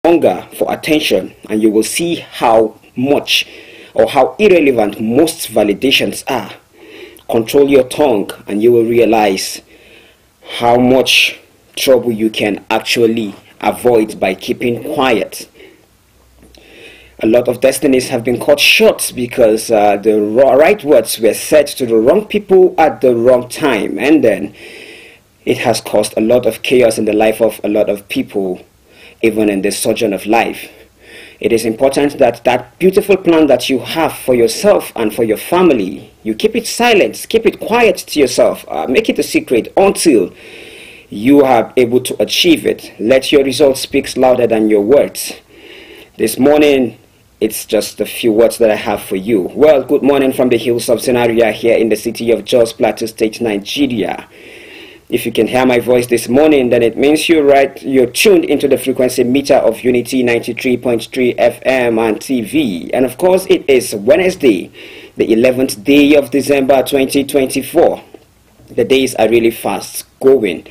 hunger for attention, and you will see how much or how irrelevant most validations are. Control your tongue and you will realize how much trouble you can actually avoid by keeping quiet. A lot of destinies have been cut short because the right words were said to the wrong people at the wrong time, and then it has caused a lot of chaos in the life of a lot of people, even in the sojourn of life. It is important that that beautiful plan that you have for yourself and for your family, you keep it silent, keep it quiet to yourself, make it a secret until you are able to achieve it. Let your results speak louder than your words. This morning, it's just a few words that I have for you. Well, good morning from the hills of Scenaria here in the city of Jos, Plateau State, Nigeria. If you can hear my voice this morning, then it means you're tuned into the frequency meter of Unity 93.3 FM and TV. And of course, it is Wednesday, the 11th day of December 2024. The days are really fast going.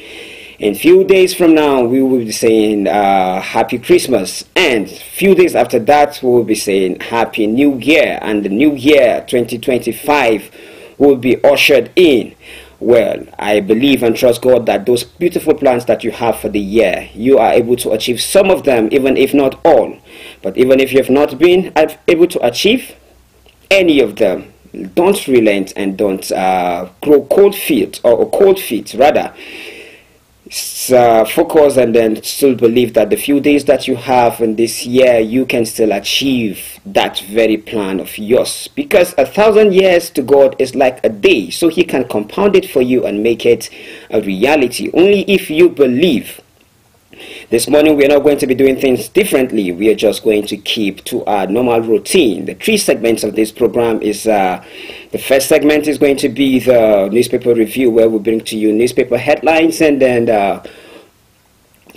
In few days from now, we will be saying Happy Christmas. And few days after that, we will be saying Happy New Year. And the New Year 2025 will be ushered in. Well, I believe and trust God that those beautiful plans that you have for the year, you are able to achieve some of them, even if not all. But even if you have not been able to achieve any of them, don't relent and don't grow cold feet, or cold feet rather. Focus and then still believe that the few days that you have in this year, you can still achieve that very plan of yours, because 1,000 years to God is like a day, so he can compound it for you and make it a reality only if you believe. This morning we are not going to be doing things differently. We are just going to keep to our normal routine. The three segments of this program is the first segment is going to be the newspaper review, where we bring to you newspaper headlines and then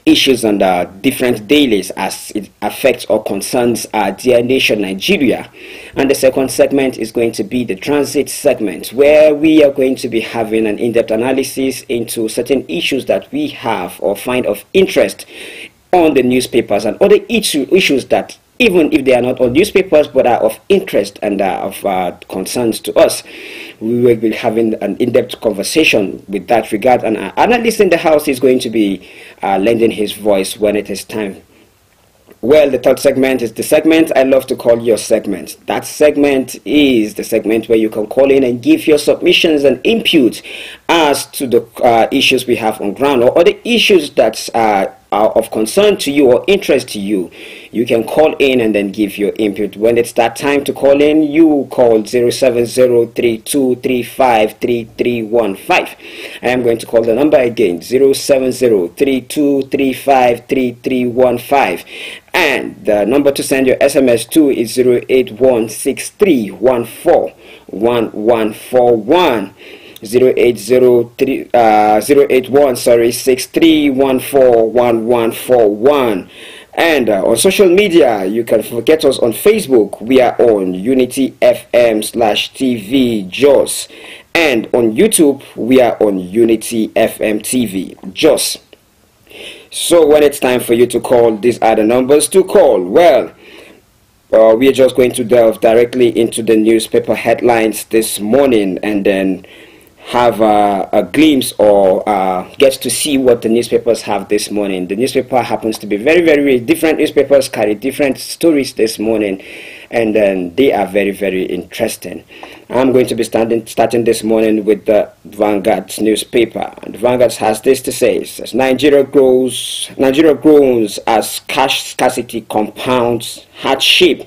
issues on different dailies as it affects or concerns our dear nation Nigeria. And the second segment is going to be the transit segment, where we are going to be having an in-depth analysis into certain issues that we have or find of interest on the newspapers and other issues that, even if they are not on newspapers but are of interest and are of concerns to us, we will be having an in-depth conversation with that regard, and our analyst in the house is going to be lending his voice when it is time. Well, the third segment is the segment I love to call your segment. That segment is the segment where you can call in and give your submissions and input as to the issues we have on ground or other issues that are of concern to you or interest to you. You can call in and then give your input. When it's that time to call in, you call 07032353315. I am going to call the number again, 07032353315. And the number to send your SMS to is 08163141141. 081 and on social media you can get us on Facebook. We are on Unity FM/TV Jos, and on YouTube we are on Unity FM TV Jos. So when it's time for you to call, these are the numbers to call. Well, we are just going to delve directly into the newspaper headlines this morning and then have a glimpse or get to see what the newspapers have this morning. The newspaper happens to be very, very different. Newspapers carry different stories this morning, and then they are very, very interesting. I'm going to be starting this morning with the Vanguard newspaper. And Vanguard has this to say. It says, Nigeria grows as cash scarcity compounds hardship.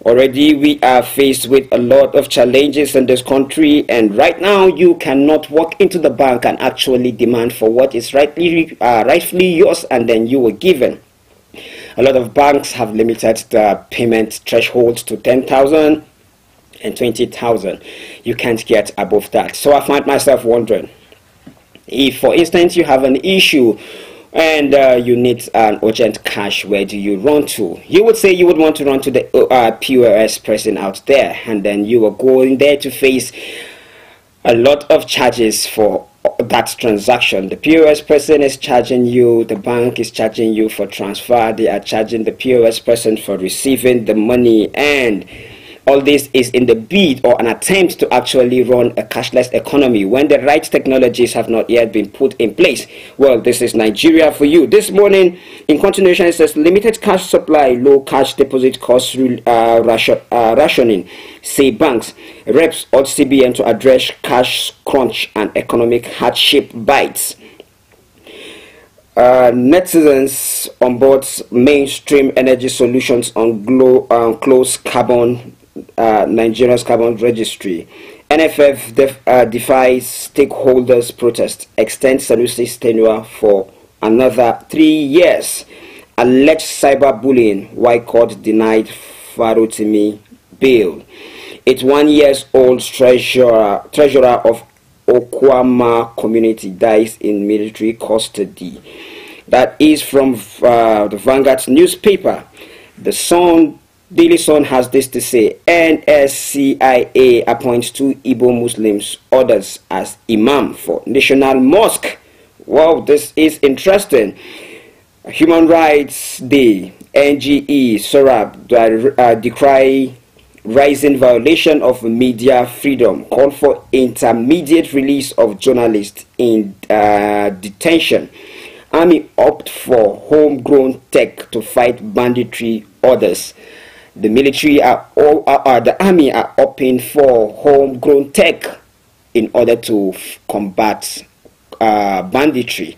Already we are faced with a lot of challenges in this country, and right now you cannot walk into the bank and actually demand for what is rightfully yours and then you were given. A lot of banks have limited the payment threshold to 10,000 and 20,000. You can't get above that. So I find myself wondering, if for instance you have an issue and you need an urgent cash, where do you run to? You would say you would want to run to the POS person out there, and then you are going there to face a lot of charges for that transaction. The POS person is charging you, the bank is charging you for transfer, they are charging the POS person for receiving the money, and all this is in the bid or an attempt to actually run a cashless economy when the right technologies have not yet been put in place. Well, this is Nigeria for you. This morning, in continuation, it says limited cash supply, low cash deposit costs, rationing, say banks. Reps urge CBN to address cash crunch and economic hardship bites. Netizens on board mainstream energy solutions on close carbon Nigeria's carbon registry. NFF defies stakeholders' protest, extends Sanusi's tenure for another 3 years. Alleged cyberbullying, why court denied Farotimi bail. 81-year-old treasurer of Okwama community dies in military custody. That is from the Vanguard newspaper. The Daily Sun has this to say: NSCIA appoints 2 Igbo Muslims, others as imam for National Mosque. Wow, this is interesting. Human Rights Day, NGE, SORAB, decry rising violation of media freedom, call for intermediate release of journalists in detention. Army opt for homegrown tech to fight banditry orders. The military the army are opting for homegrown tech in order to combat banditry.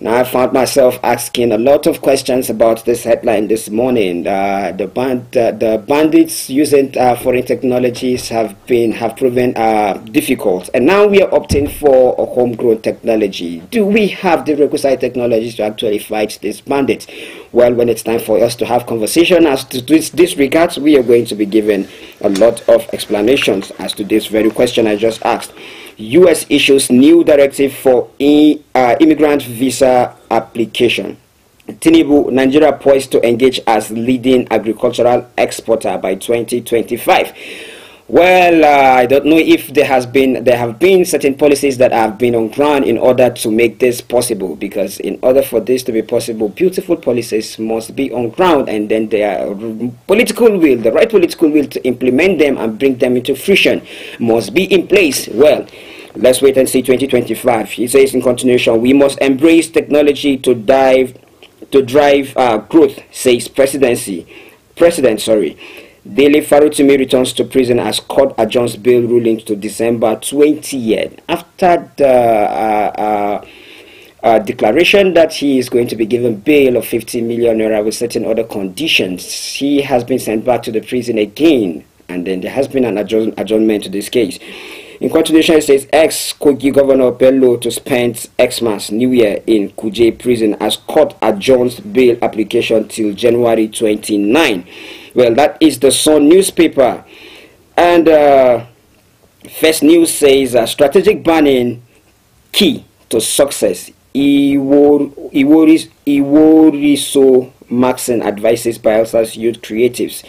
Now, I found myself asking a lot of questions about this headline this morning. The bandits using foreign technologies have proven difficult, and now we are opting for a homegrown technology. Do we have the requisite technologies to actually fight these bandits? Well, when it's time for us to have conversation as to this regards, we are going to be given a lot of explanations as to this very question I just asked. U.S. issues new directive for immigrant visa application. Tinubu, Nigeria poised to engage as leading agricultural exporter by 2025. Well, I don't know if there have been certain policies that have been on ground in order to make this possible, because in order for this to be possible, beautiful policies must be on ground, and then there are political will, the right political will to implement them and bring them into fruition must be in place. Well, let's wait and see 2025. He says in continuation, we must embrace technology to drive growth, says President. Daily Farotimi returns to prison as court adjourns bail ruling to December 20th. After the declaration that he is going to be given bail of 50 million naira with certain other conditions, he has been sent back to the prison again, and then there has been an adjournment to this case. In continuation, it says ex-Kogi Governor Bello to spend Xmas New Year in Kuje prison as court adjourns bail application till January 29. Well, that is the Sun newspaper. And First News says strategic banning key to success. Iworiso Maxon advises Bayelsa's youth creatives.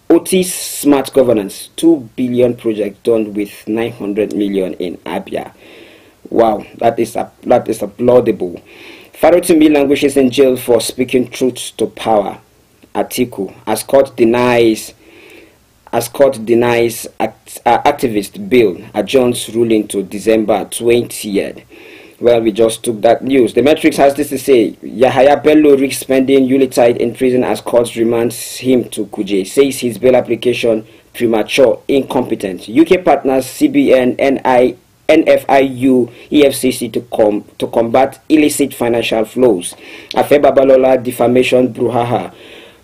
Otis Smart Governance, 2 billion project done with 900 million in Abia. Wow, that is applaudable. Farotimi languishes in jail for speaking truth to power. Atiku, as court denies activist bill, adjourns ruling to December 20th. Well, we just took that news. The Matrix has this to say: Yahaya Bello risks spending Yuletide in prison as court remands him to Kuje. Says his bail application premature, incompetent. UK partners CBN, NFIU, EFCC to combat illicit financial flows. Afe Babalola defamation brouhaha.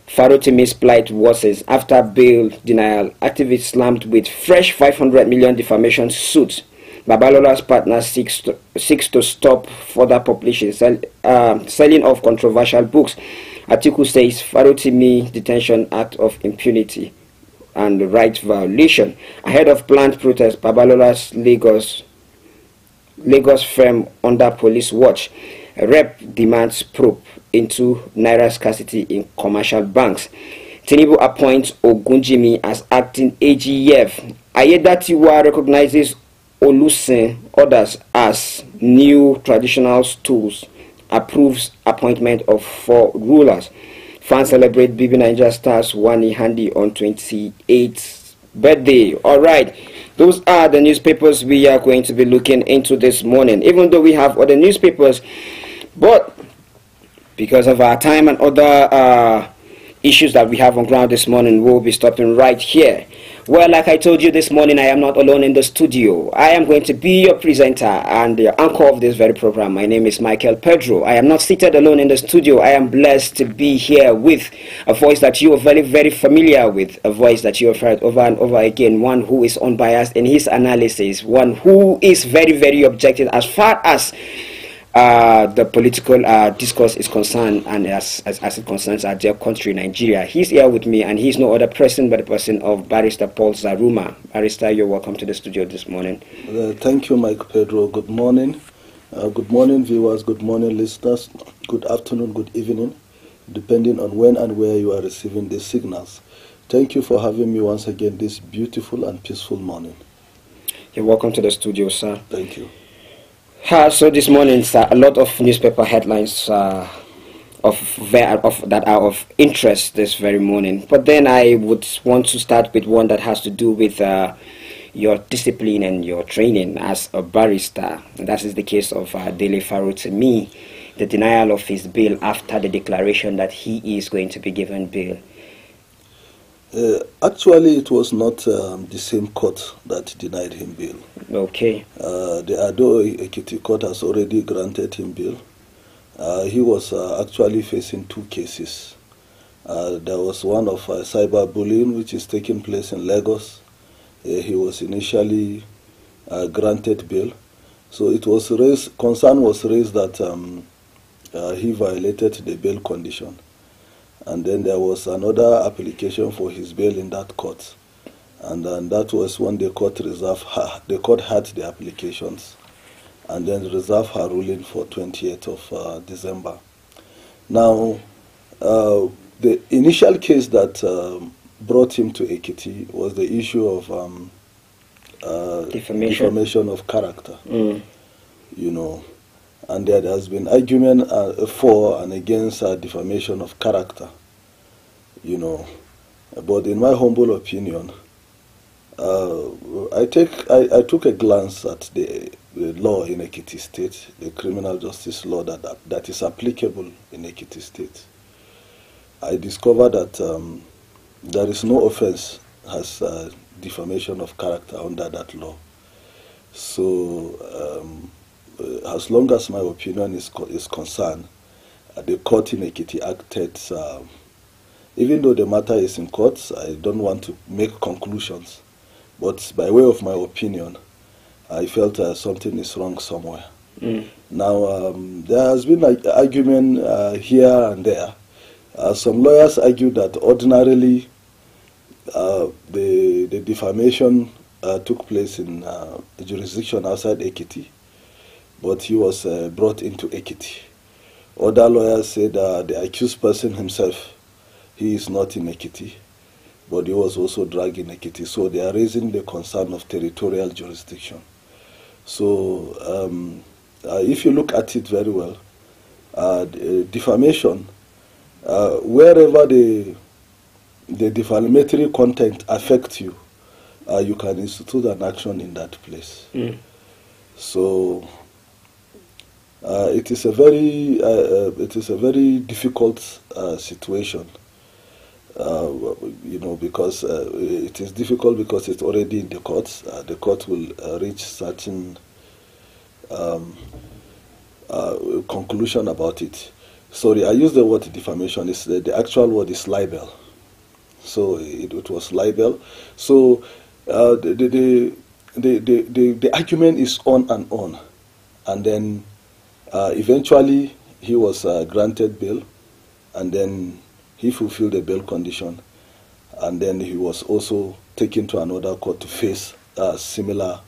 Farotimi's plight worsens after bail denial. Activists slammed with fresh 500 million defamation suit. Babalola's partner seeks to stop further publishing, selling of controversial books. Atiku says Farotimi detention act of impunity and right violation. Ahead of planned protest, Babalola's Lagos firm under police watch. Rep demands probe into naira scarcity in commercial banks. Tinubu appoints Ogunjimi as acting AGF. Ayedatiwa recognizes Olusin orders as new traditional stools, approves appointment of 4 rulers. Fans celebrate Bibi Niger Stars Wani Handy on 28th birthday. All right, those are the newspapers we are going to be looking into this morning, even though we have other newspapers, but because of our time and other issues that we have on ground this morning, we'll be stopping right here. Well, like I told you this morning, I am not alone in the studio. I am going to be your presenter and the anchor of this very program. My name is Michael Pedro. I am not seated alone in the studio. I am blessed to be here with a voice that you are very, very familiar with, a voice that you have heard over and over again, one who is unbiased in his analysis, one who is very, very objective as far as the political discourse is concerned, and as it concerns our dear country, Nigeria. He's here with me, and he's no other person but the person of Barrister Paul Zaruma. Barrister, you're welcome to the studio this morning. Thank you, Mike Pedro. Good morning. Good morning, viewers. Good morning, listeners. Good afternoon, good evening, depending on when and where you are receiving these signals. Thank you for having me once again this beautiful and peaceful morning. You're welcome to the studio, sir. Thank you. So this morning, sir, a lot of newspaper headlines that are of interest this very morning. But then I would want to start with one that has to do with your discipline and your training as a barrister. And that is the case of Dele Farotimi, the denial of his bail after the declaration that he is going to be given bail. Actually, it was not the same court that denied him bail. Okay. The Ado Ekiti court has already granted him bail. He was actually facing 2 cases. There was one of cyberbullying, which is taking place in Lagos. He was initially granted bail. So it was raised, concern was raised that he violated the bail condition. And then there was another application for his bail in that court. And then that was when the court had the applications and then reserved her ruling for 28th of December. Now, the initial case that brought him to Ekiti was the issue of defamation of character. You know, and there has been argument for and against defamation of character, you know. But in my humble opinion, I took a glance at the law in Ekiti State, the criminal justice law that is applicable in Ekiti State. I discovered that there is no offense as defamation of character under that law. So as long as my opinion is concerned, the court in Ekiti acted, even though the matter is in court, I don't want to make conclusions, but by way of my opinion, I felt something is wrong somewhere. Now, there has been an argument here and there. Some lawyers argue that ordinarily the defamation took place in a jurisdiction outside Ekiti, but he was brought into Ekiti. Other lawyers said the accused person himself, he is not in Ekiti, but he was also dragged in Ekiti. So they are raising the concern of territorial jurisdiction. So if you look at it very well, defamation, wherever the defamatory content affects you, you can institute an action in that place. So it is a very difficult situation, you know, because it is difficult because it's already in the courts. The court will reach certain conclusion about it. Sorry, I use the word defamation. The actual word is libel. So it was libel. So the argument is on, and then eventually he was granted bail, and then he fulfilled the bail condition, and then he was also taken to another court to face similar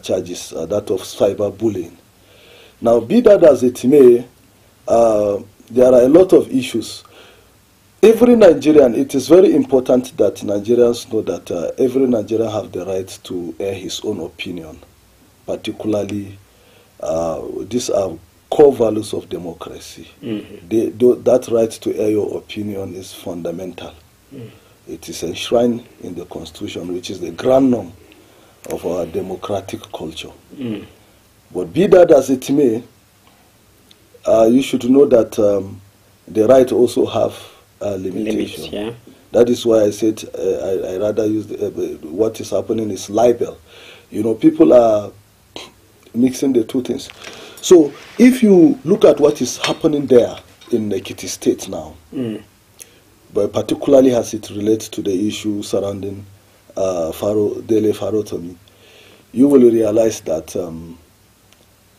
charges, that of cyberbullying. Now, be that as it may, there are a lot of issues. Every Nigerian, it is very important that Nigerians know that every Nigerian have the right to air his own opinion particularly, these are core values of democracy. That right to air your opinion is fundamental. It is enshrined in the Constitution, which is the grand norm of our democratic culture. But be that as it may, you should know that the right also have limitations. Yeah. That is why I said I rather use what is happening is libel. You know, people are mixing the two things. So if you look at what is happening there in Ekiti State now, but particularly as it relates to the issue surrounding Dele Farotomi, you will realize that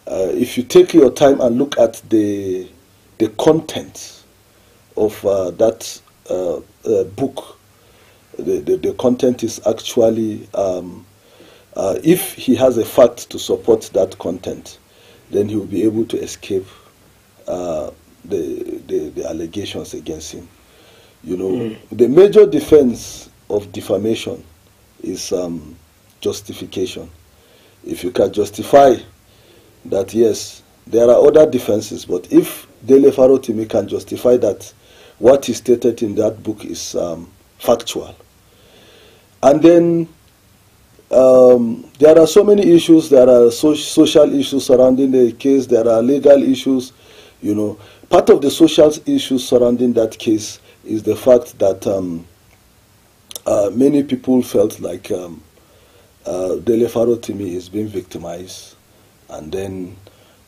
if you take your time and look at the content of that book, the content is actually, if he has a fact to support that content, then he will be able to escape the allegations against him. You know, the major defense of defamation is justification. If you can justify that, yes, there are other defenses, but if Dele Farotimi can justify that what is stated in that book is factual, and then there are so many issues. There are social issues surrounding the case. There are legal issues. You know, part of the social issues surrounding that case is the fact that many people felt like Dele Farotimi is being victimized, and then,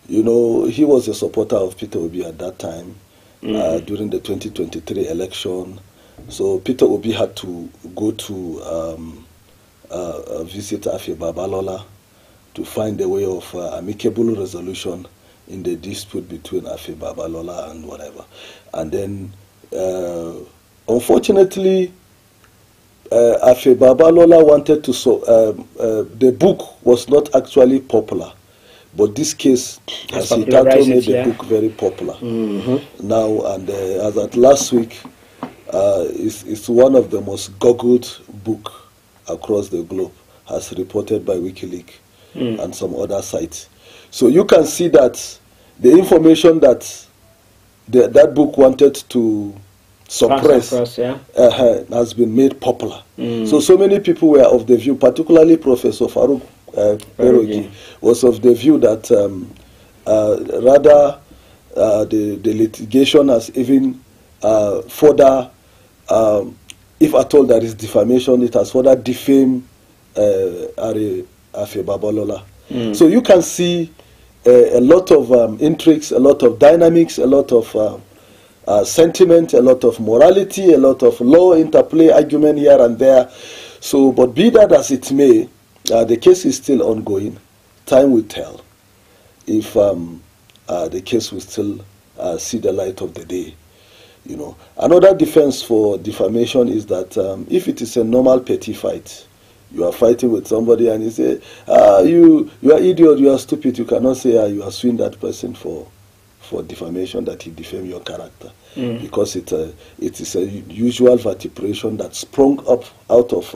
you know, he was a supporter of Peter Obi at that time during the 2023 election. So Peter Obi had to go to visit Afe Babalola to find a way of amicable resolution in the dispute between Afe Babalola and whatever. And then, unfortunately, Afe Babalola wanted to, the book was not actually popular, but this case, as he titled, made the book very popular. Now, and as at last week, it's one of the most googled books across the globe, as reported by WikiLeaks and some other sites. So you can see that the information that that book wanted to suppress has been made popular. So many people were of the view, particularly Professor Farouk Perogi, was of the view that rather the litigation has even further, if at all there is defamation, it has further defamed Afe Babalola. So you can see a lot of intrigues, a lot of dynamics, a lot of sentiment, a lot of morality, a lot of law interplay, argument here and there. So, but be that as it may, the case is still ongoing. Time will tell if the case will still see the light of the day. You know, another defense for defamation is that if it is a normal petty fight, you are fighting with somebody and you say, you are idiot, you are stupid, you cannot say you are suing that person for defamation, that he defamed your character, because it is a usual vituperation that sprung up out of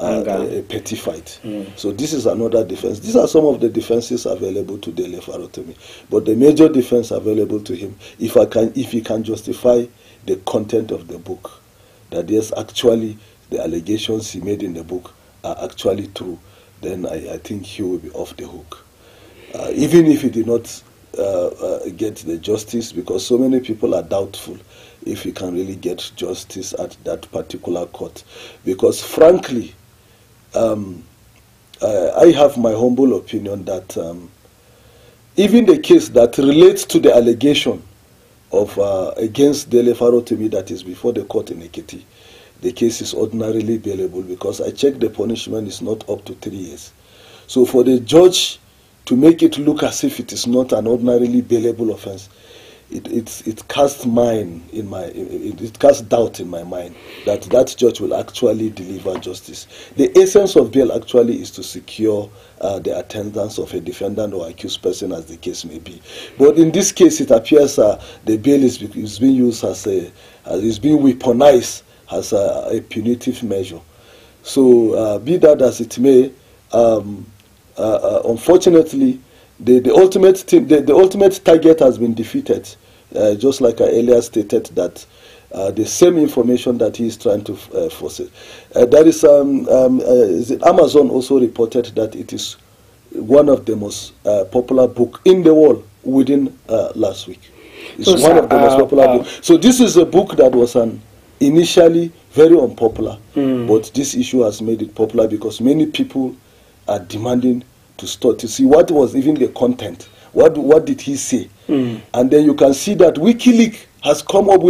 a petty fight. So this is another defense. These are some of the defenses available to Dele Farotimi. But the major defense available to him, if he can justify the content of the book, that yes, actually the allegations he made in the book are actually true, then I think he will be off the hook. Even if he did not get the justice, because so many people are doubtful if he can really get justice at that particular court. Because frankly, I have my humble opinion that even the case that relates to the allegation of against Dele Farotimi that is before the court in Ekiti, the case is ordinarily bailable, because I checked the punishment is not up to 3 years. So for the judge to make it look as if it is not an ordinarily bailable offense, it casts doubt in my mind that that judge will actually deliver justice. The essence of bail actually is to secure the attendance of a defendant or accused person, as the case may be. But in this case, it appears the bail is being used is being weaponized as a punitive measure. So be that as it may, unfortunately, the ultimate target has been defeated. Just like I earlier stated, that the same information that he is trying to force it. Amazon also reported that it is one of the most popular book in the world within last week. It's one of the most popular books. So this is a book that was initially very unpopular, but this issue has made it popular because many people are demanding to see what was even the content. What did he say? And then you can see that WikiLeaks has come up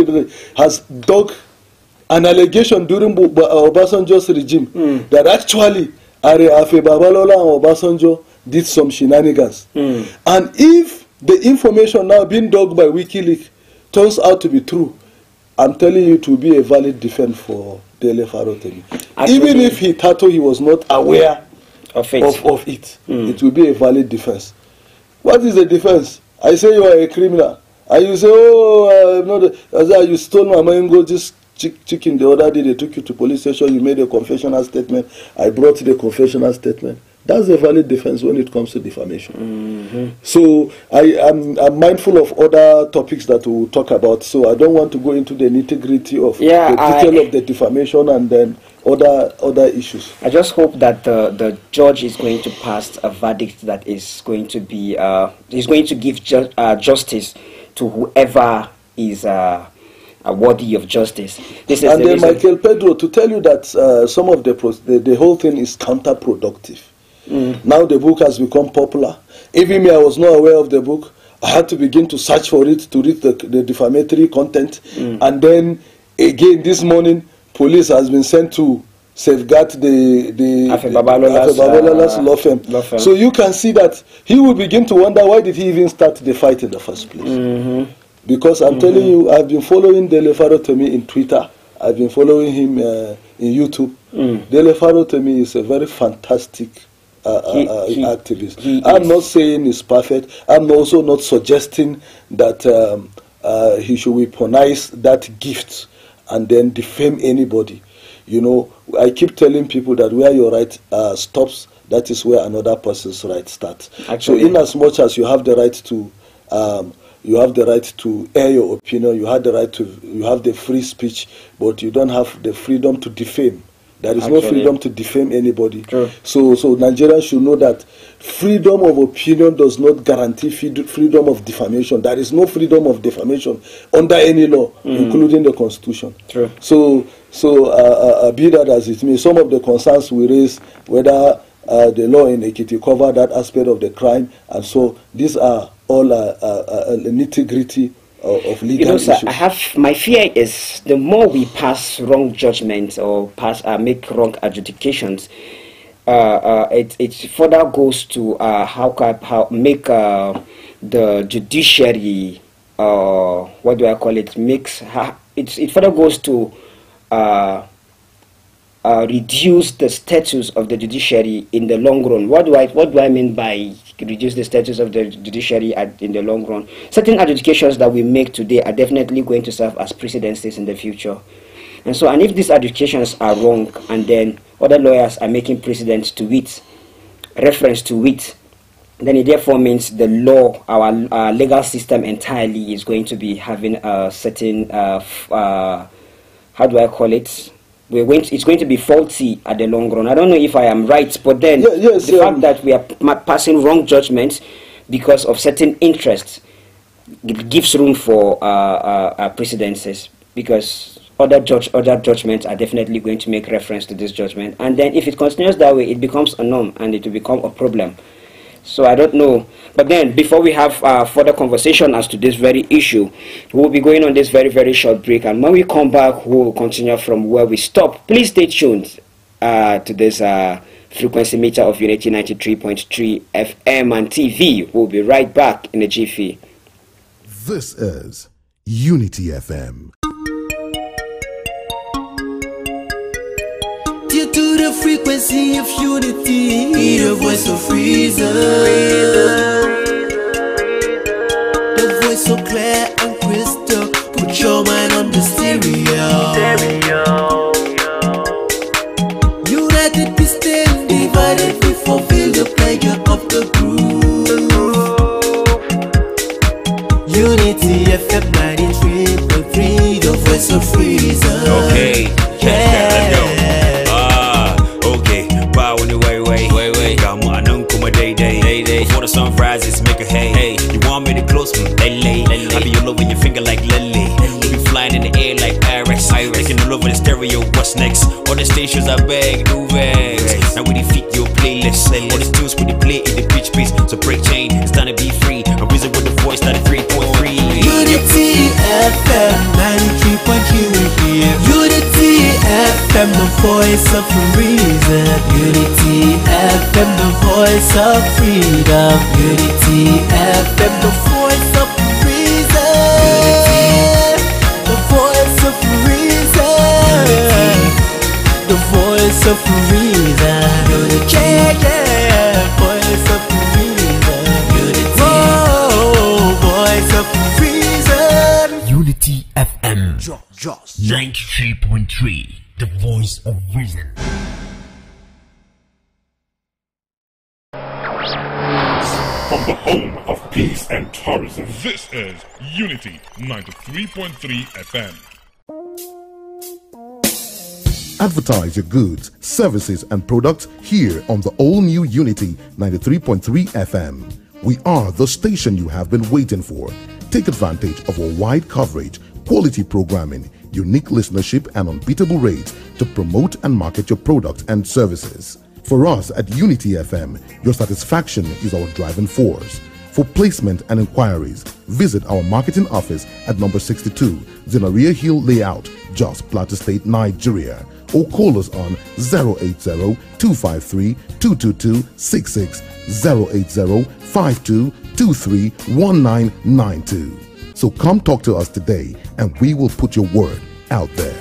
has dug an allegation during Obasanjo's regime that actually Are Afe Babalola and Obasanjo did some shenanigans. And if the information now being dug by WikiLeaks turns out to be true, I'm telling you, it will be a valid defense for Dele Farotemi. Even if he was not aware of it, it will be a valid defense. What is the defense? I say you are a criminal. And you say, oh, you stole my mango, this chicken the other day, they took you to police station, you made a confessional statement, I brought the confessional statement. That's a valid defense when it comes to defamation. So I'm mindful of other topics that we'll talk about, so I don't want to go into the nitty-gritty of the detail of the defamation and then other issues. I just hope that the judge is going to pass a verdict that is going to be is going to give justice to whoever is worthy of justice. This is then Michael Pedro, to tell you that some of the whole thing is counterproductive. Now the book has become popular. Even me, I was not aware of the book. I had to begin to search for it to read the defamatory content. And then again this morning, police has been sent to safeguard the Afe Babalola's law firm. So you can see that he will begin to wonder, why did he even start the fight in the first place? Because I'm telling you, I've been following Dele Farotemi in Twitter. I've been following him in YouTube. Dele Farotemi is a very fantastic activist. I'm not saying he's perfect. I'm also not suggesting that he should weaponize that gift and then defame anybody. You know, I keep telling people that where your right stops, that is where another person's right starts. Actually, so in as much as you have the right to air your opinion, you have the free speech, but you don't have the freedom to defame. There is no freedom to defame anybody. So Nigerians should know that freedom of opinion does not guarantee freedom of defamation. There is no freedom of defamation under any law, including the Constitution. So be that as it may, some of the concerns we raise, whether the law in Ekiti cover that aspect of the crime, and so these are all nitty-gritty of legal issues. Sir, my fear is the more we pass wrong judgments or make wrong adjudications, it further goes to how make the judiciary, what do I call it, it further goes to reduce the status of the judiciary in the long run. What do I mean by reduce the status of the judiciary in the long run? Certain adjudications that we make today are definitely going to serve as precedences in the future. And if these adjudications are wrong, and then other lawyers are making precedents to it, reference to it, then it therefore means the law, our legal system entirely is going to be having a certain, how do I call it? It's going to be faulty at the long run. I don't know if I am right, but then the fact that we are passing wrong judgments because of certain interests, it gives room for precedences, because other judgments are definitely going to make reference to this judgment. And then if it continues that way, it becomes a norm and it will become a problem. So I don't know. But then before we have further conversation as to this very issue, we'll be going on this very, very short break. And when we come back, we'll continue from where we stop. Please stay tuned to this frequency meter of Unity 93.3 FM and TV. We'll be right back in a jiffy. This is Unity FM. Due to the frequency of unity, the voice of reason, the voice so clear and crystal. Put your mind on the stereo. United we stand, divided we fulfill the pleasure. Rocking all over the stereo, what's next? All the stations I beg, do vex. Now we defeat your playlist. All the tunes we play in the pitch piece. So break chain, it's time to be free. A reason with the voice, 93.3. Unity FM 93.3 we hear. Unity FM, the voice of reason. Unity FM, the voice of freedom. Unity FM, the voice of reason. The voice of reason. The voice of reason. Unity. Yeah, voice of reason. Unity. Oh, voice of reason. Unity FM 93.3, the voice of reason. From the home of peace and tourism, this is Unity 93.3 FM. Advertise your goods, services, and products here on the all-new Unity 93.3 FM. We are the station you have been waiting for. Take advantage of our wide coverage, quality programming, unique listenership, and unbeatable rates to promote and market your products and services. For us at Unity FM, your satisfaction is our driving force. For placement and inquiries, visit our marketing office at number 62, Zinaria Hill Layout, Jos Plateau State, Nigeria, or call us on 080-253-222-66, 080-5223-1992. So come talk to us today and we will put your word out there.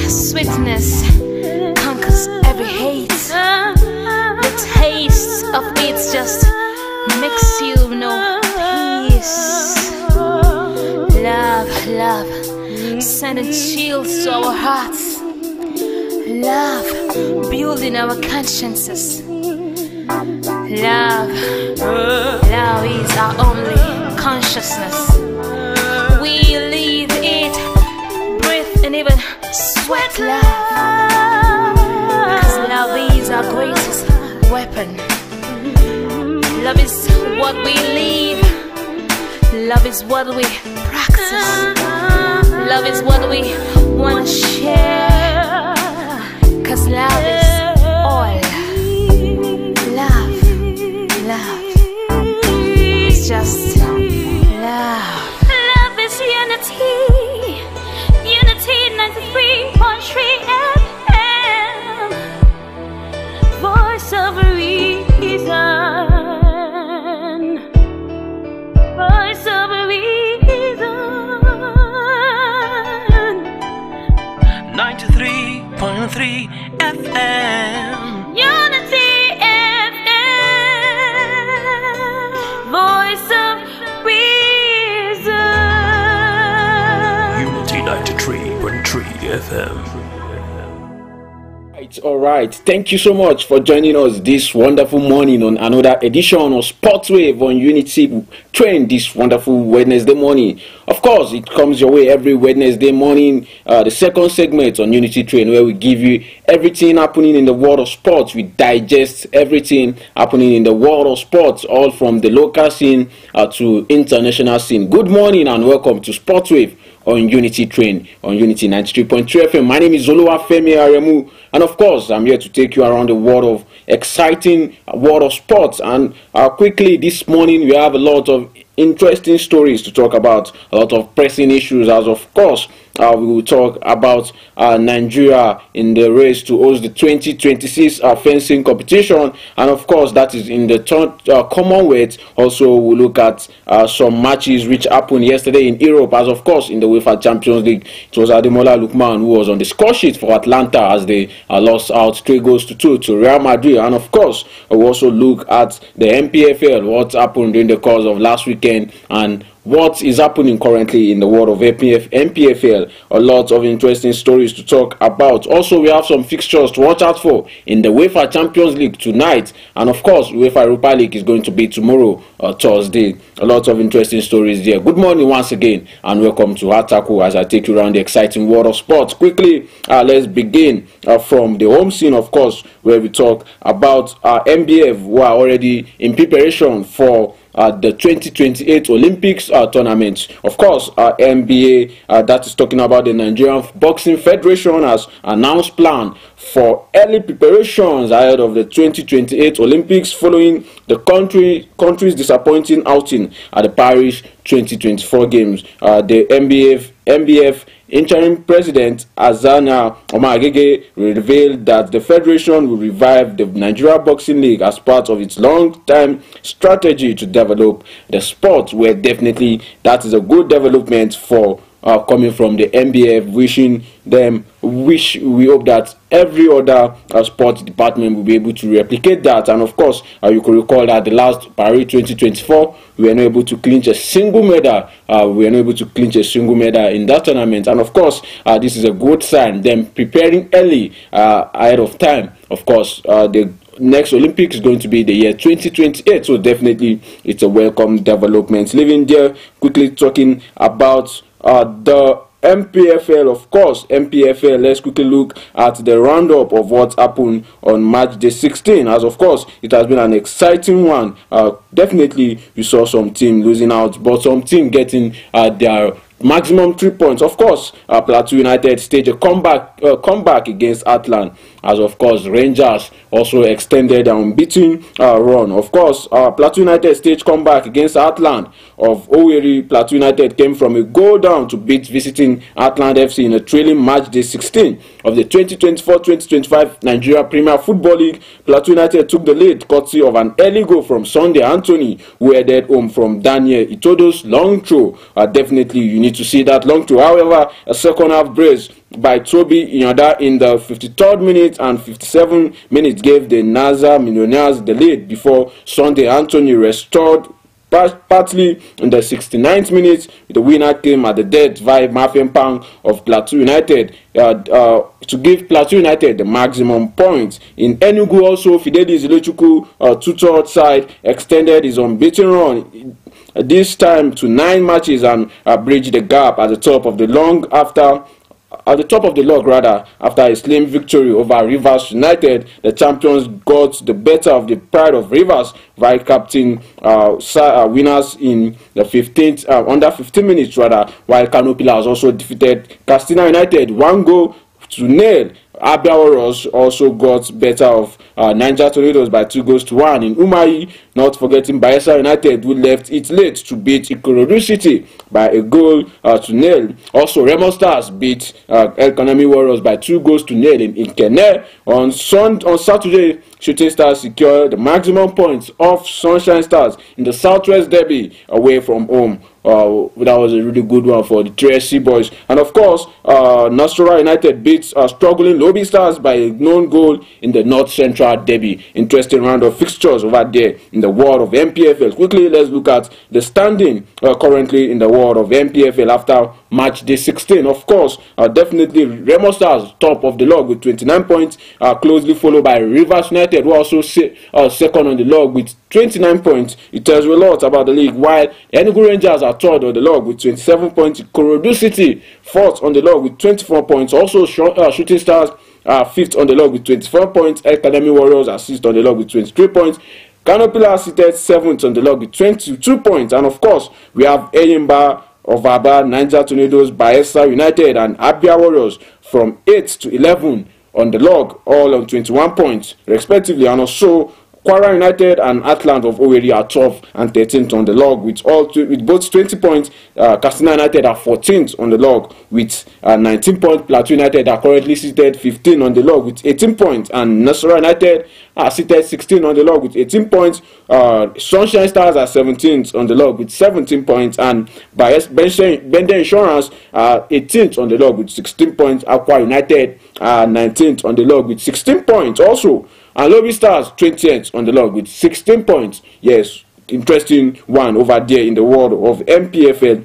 Sweetness conquers every hate. The taste of it just makes you know peace. Love, love, sending chills to our hearts. Love, building our consciences. Love, love is our only consciousness. We live it, breathe, and even sweat love. Because love is our greatest weapon. Love is what we live. Love is what we practice. Love is what we want to share. Because love is all. Love, love. It's just love. Love is unity. Unity 93.3 FM. Voice of reason. Voice of reason. 93.3 FM. Unity FM. Voice of reason. Unity 93.3 FM. All right. Thank you so much for joining us this wonderful morning on another edition of Sportswave on Unity Train this wonderful Wednesday morning. Of course, it comes your way every Wednesday morning, the second segment on Unity Train, where we give you everything happening in the world of sports. We digest everything happening in the world of sports, all from the local scene to international scene. Good morning and welcome to Sportswave on Unity Train on Unity 93.3 FM. My name is Oluwafemi Aremu, and of course I'm here to take you around the world of exciting world of sports. And quickly this morning we have a lot of interesting stories to talk about, a lot of pressing issues, as of course we will talk about Nigeria in the race to host the 2026 fencing competition, and of course that is in the Commonwealth. Also we'll look at some matches which happened yesterday in Europe, as of course in the UEFA Champions League. It was Ademola Lookman who was on the score sheet for Atlanta as they lost out 3-2 to Real Madrid. And of course we'll also look at the MPFL, what happened during the course of last weekend, and what is happening currently in the world of MPFL. A lot of interesting stories to talk about. Also, we have some fixtures to watch out for in the UEFA Champions League tonight, and of course UEFA Europa League is going to be tomorrow, Thursday. A lot of interesting stories there. Good morning once again, and welcome to Ataku as I take you around the exciting world of sports. Quickly, let's begin from the home scene, of course, where we talk about MBF, who are already in preparation for the 2028 Olympics tournament. Of course, NBA, that is talking about the Nigerian Boxing Federation, has announced plan for early preparations ahead of the 2028 Olympics following the country's disappointing outing at the Paris 2024 Games. The MBF interim president Azana Omagege revealed that the federation will revive the Nigeria Boxing League as part of its long-time strategy to develop the sport, where definitely that is a good development for coming from the MBF. We hope that every other sports department will be able to replicate that. And of course, you could recall that the last Paris 2024, we were not able to clinch a single medal. In that tournament. And of course, this is a good sign. Them preparing early ahead of time. Of course, the next Olympics is going to be the year 2028. So definitely, it's a welcome development. Living there, quickly talking about the MPFL, of course. MPFL, let's quickly look at the roundup of what happened on March the 16th. As of course, it has been an exciting one. Definitely, we saw some team losing out, but some team getting their maximum 3 points. Of course, Plateau United staged a comeback against Atlant, as of course Rangers also extended an unbeaten run. Of course, Plateau United staged comeback against Atlant of Owerri. Plateau United came from a goal down to beat visiting Atlant FC in a trailing match day 16 of the 2024-2025 Nigeria Premier Football League. Plateau United took the lead courtesy of an early goal from Sunday Anthony, who headed home from Daniel Itodo's long throw. Definitely, you need to see that long throw. However, a second half brace by Toby Inyada in the 53rd minute and 57th minute gave the Naza Millionaires the lead before Sunday Anthony restored partly in the 69th minute. The winner came at the death by Mafempang of Plateau United to give Plateau United the maximum points. In Enugu also, Fidelis Ilechukwu, two-third side, extended his unbeaten run, this time to 9 matches, and bridged the gap at the top of the log after a slim victory over Rivers United. The champions got the better of the pride of Rivers by captain winners in the 15th under 15 minutes while Kano Pillars also defeated Castina United 1-0. Abia Warriors also got better of Niger Tornadoes by 2-1 in Umahi, not forgetting Bayelsa United, who left it late to beat Ikorodu City by 1-0. Also, Remo Stars beat El Kanami Warriors by 2-0 in Ikenne. On Saturday, Shooting Stars secured the maximum points of Sunshine Stars in the Southwest Derby away from home. That was a really good one for the TSC boys. And of course, Nasarawa United beat struggling Lobby Stars by a known goal in the North Central Derby. Interesting round of fixtures over there in the world of MPFL. Quickly, let's look at the standing currently in the world of MPFL after match day 16. Of course, definitely Remo Stars top of the log with 29 points, closely followed by Rivers United, who also second on the log with 29 points. It tells you a lot about the league, while Enugu Rangers are third on the log with 27 points. Ikorodu City fourth on the log with 24 points. Also, Shooting Stars fifth on the log with 24 points. El Academy Warriors are sixth on the log with 23 points. Kano Pillars seated seventh on the log with 22 points. And of course, we have Eyimba of Aba, Niger Tornadoes, Bayelsa United, and Abia Warriors from 8th to 11 on the log, all on 21 points respectively. And also Kwara United and Atlant of Owerri are 12th and 13th on the log with both 20 points. Castina United are 14th on the log with 19 points. Plateau United are currently seated 15 on the log with 18 points, and Nasarawa United are seated 16 on the log with 18 points. Sunshine Stars are 17th on the log with 17 points, and Bende Insurance are 18th on the log with 16 points. Aqua United are 19th on the log with 16 points also. And Lobby Stars 20th on the log with 16 points. Yes, interesting one over there in the world of MPFL.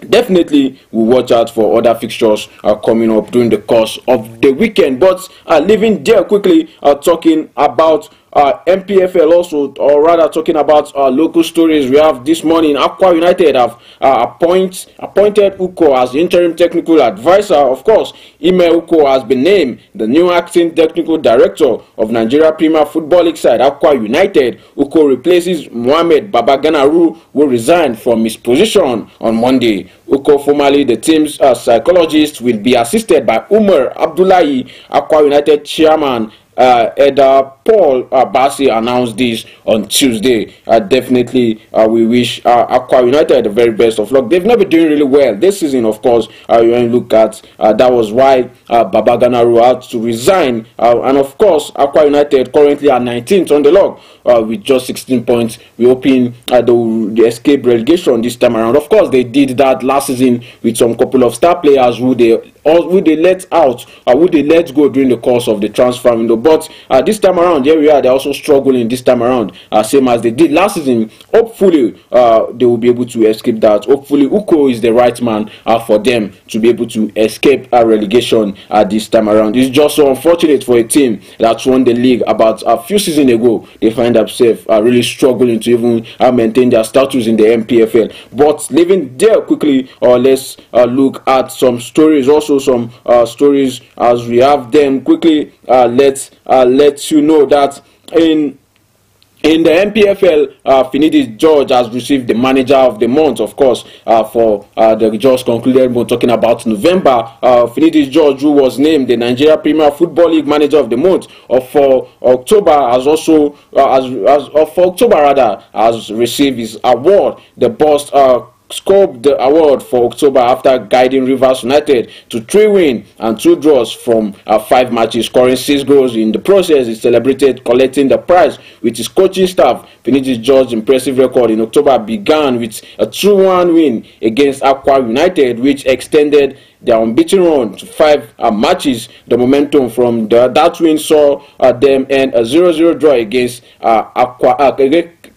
Definitely we'll watch out for other fixtures coming up during the course of the weekend. But leaving there quickly, talking about MPFL also, or rather talking about local stories. We have this morning Aqua United have appointed Uko as the interim technical advisor. Of course, Ime Uko has been named the new acting technical director of Nigeria Premier Football League side Aqua United. Uko replaces Mohamed Babaganaru, who resigned from his position on Monday. Uko, formerly the team's psychologist, will be assisted by Umar Abdullahi. Aqua United chairman Eda Paul Bassi announced this on Tuesday. Definitely, we wish Aqua United the very best of luck. They've not been doing really well this season, of course. When you look at that was why Babaganaru had to resign. And of course, Aqua United currently are 19th on the log with just 16 points. We're hoping they escape relegation this time around. Of course, they did that last season with some couple of star players who they let out, who they let go during the course of the transfer window. But this time around, here we are. They're also struggling this time around, same as they did last season. Hopefully, they will be able to escape that. Hopefully, Uko is the right man for them to be able to escape relegation this time around. It's just so unfortunate for a team that won the league about a few seasons ago. They find themselves really struggling to even maintain their status in the MPFL. But leaving there quickly, let's look at some stories. Also, some stories as we have them quickly. Let's let you know that in the MPFL, Finidi George has received the manager of the month, of course, for the just concluded month, talking about November. Finidi George, who was named the Nigeria Premier Football League manager of the month, for October has also, for October rather, has received his award, the Best Scope the award for October after guiding Rivers United to 3 wins and 2 draws from 5 matches, scoring 6 goals in the process. He celebrated collecting the prize with his coaching staff. Finidi George's impressive record in October began with a 2-1 win against Aqua United, which extended their unbeaten run to 5 matches. The momentum from that win saw them end a 0-0 draw against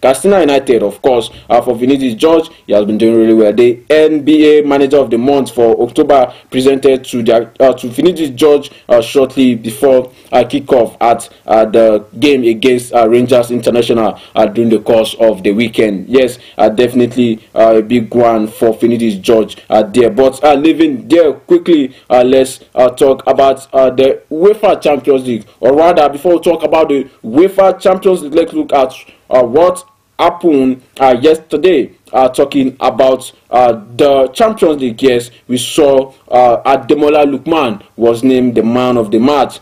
Castina United. Of course, for Finidi George, he has been doing really well. The NBA Manager of the Month for October presented to Finidi George shortly before kickoff at the game against Rangers International during the course of the weekend. Yes, definitely a big one for Finidi George there. But leaving there quickly, let's talk about the UEFA Champions League. Or rather, before we talk about the UEFA Champions League, let's look at what happened yesterday. Talking about the Champions League, yes, we saw Ademola Lookman was named the man of the match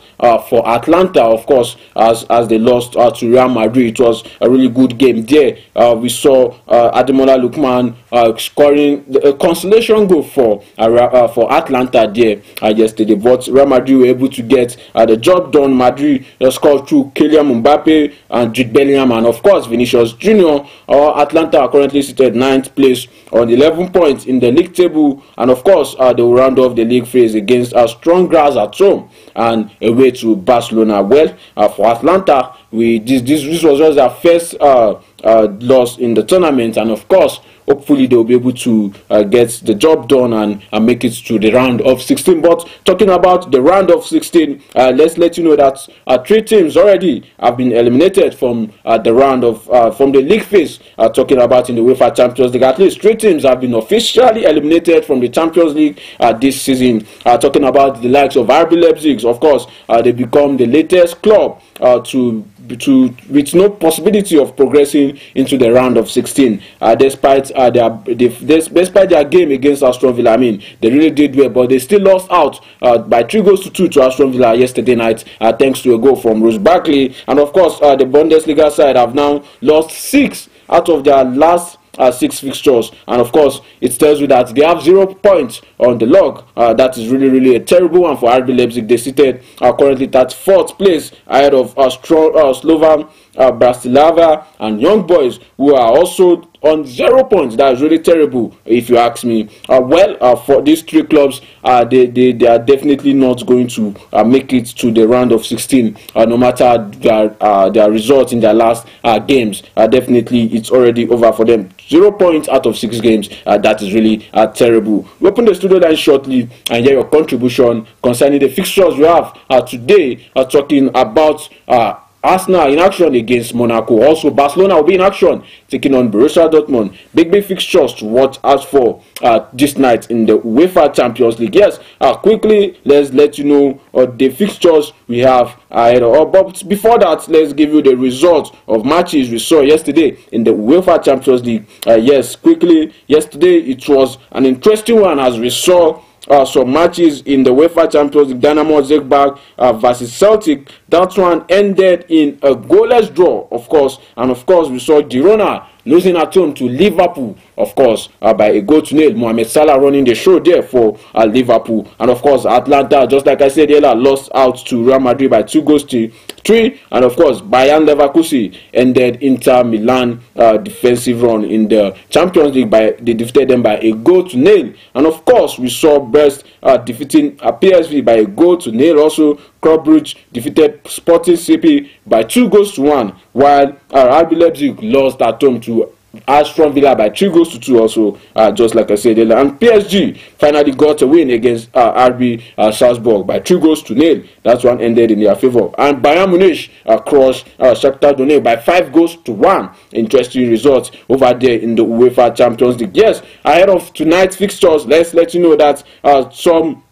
for Atlanta, of course, as they lost to Real Madrid. It was a really good game there. We saw Ademola Lookman scoring a consolation goal for Atlanta there yesterday. But Real Madrid were able to get the job done. Madrid scored through Kylian Mbappe and Jude Bellingham, and of course Vinicius Junior. Atlanta are currently seated 9th place on 11 points in the league table, and of course they will round off the league phase against strong grass at home and away to Barcelona. Well, for Atlanta, this was just their first loss in the tournament, and of course hopefully they'll be able to get the job done and make it to the round of 16. But talking about the round of 16, let's let you know that 3 teams already have been eliminated from the round of from the league phase. Talking about in the UEFA Champions League, at least 3 teams have been officially eliminated from the Champions League this season. Talking about the likes of RB Leipzig, of course, they become the latest club with no possibility of progressing into the round of 16, despite their game against Aston Villa. I mean, they really did well, but they still lost out by 3-2 to Aston Villa yesterday night, thanks to a goal from Ross Barkley. And of course, the Bundesliga side have now lost 6 out of their last 6 fixtures, and of course it tells you that they have 0 points on the log. That is really a terrible one for RB Leipzig. They seated currently at 4th place ahead of Slovan Bratislava and Young Boys, who are also on 0 points. That's really terrible, if you ask me. For these three clubs, they are definitely not going to make it to the round of 16, no matter their results in their last games. Definitely, it's already over for them. 0 points out of 6 games. That is really terrible. We open the studio line shortly and hear your contribution concerning the fixtures we have today. Talking about Arsenal in action against Monaco. Also, Barcelona will be in action, taking on Borussia Dortmund. Big fixtures to watch out for this night in the UEFA Champions League. Yes, quickly, let's let you know the fixtures we have ahead. But before that, let's give you the results of matches we saw yesterday in the UEFA Champions League. Yes, quickly, yesterday it was an interesting one as we saw some matches in the UEFA Champions League. Dynamo Zagreb versus Celtic. That one ended in a goalless draw, of course. And of course, we saw Girona losing at home to Liverpool, of course, by a 0-0. Mohamed Salah running the show there for Liverpool. And of course, Atlanta, just like I said earlier, lost out to Real Madrid by 2-3. And of course, Bayern Leverkusen ended Inter Milan defensive run in the Champions League. They defeated them by a 0-0. And of course, we saw Brest defeating PSV by a 0-0. Also, Club Brugge defeated Sporting CP by 2-1, while RB Leipzig lost at home to Aston Villa by 3-2 also, just like I said earlier. And PSG finally got a win against RB Salzburg by 3-0. That one ended in their favor. And Bayern Munich crushed Shakhtar Donetsk by 5-1. Interesting results over there in the UEFA Champions League. Yes, ahead of tonight's fixtures, let's let you know that some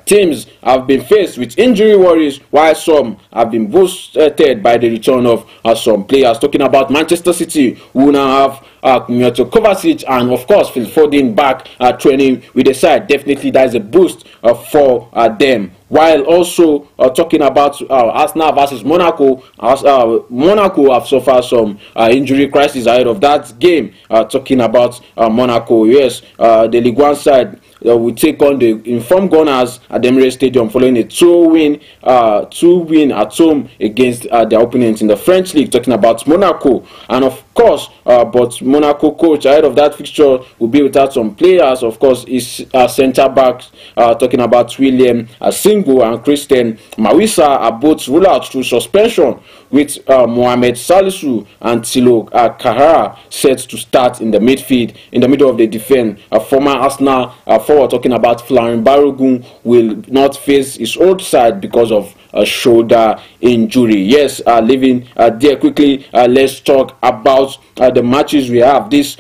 teams have been faced with injury worries, while some have been boosted by the return of some players. Talking about Manchester City, who now have Miroslav Kovacic and of course Phil Foden back training with the side. Definitely that is a boost for them. While also talking about Arsenal versus Monaco, Monaco have suffered some injury crisis ahead of that game. Talking about Monaco, yes, the Ligue 1 side will take on the informed Gunners at the Emirates Stadium following a 2-win at home against their opponents in the French League. Talking about Monaco, and of course, but Monaco coach ahead of that fixture will be without some players. Of course, is centre backs. Talking about William Singo and Christian Mawisa are both ruled out through suspension, with Mohamed Salisu and Thilo Kahara set to start in the midfield, in the middle of the defense. Former Arsenal forward, talking about Florian Balogun, will not face his old side because of a shoulder injury. Yes, leaving there quickly, let's talk about the matches we have today.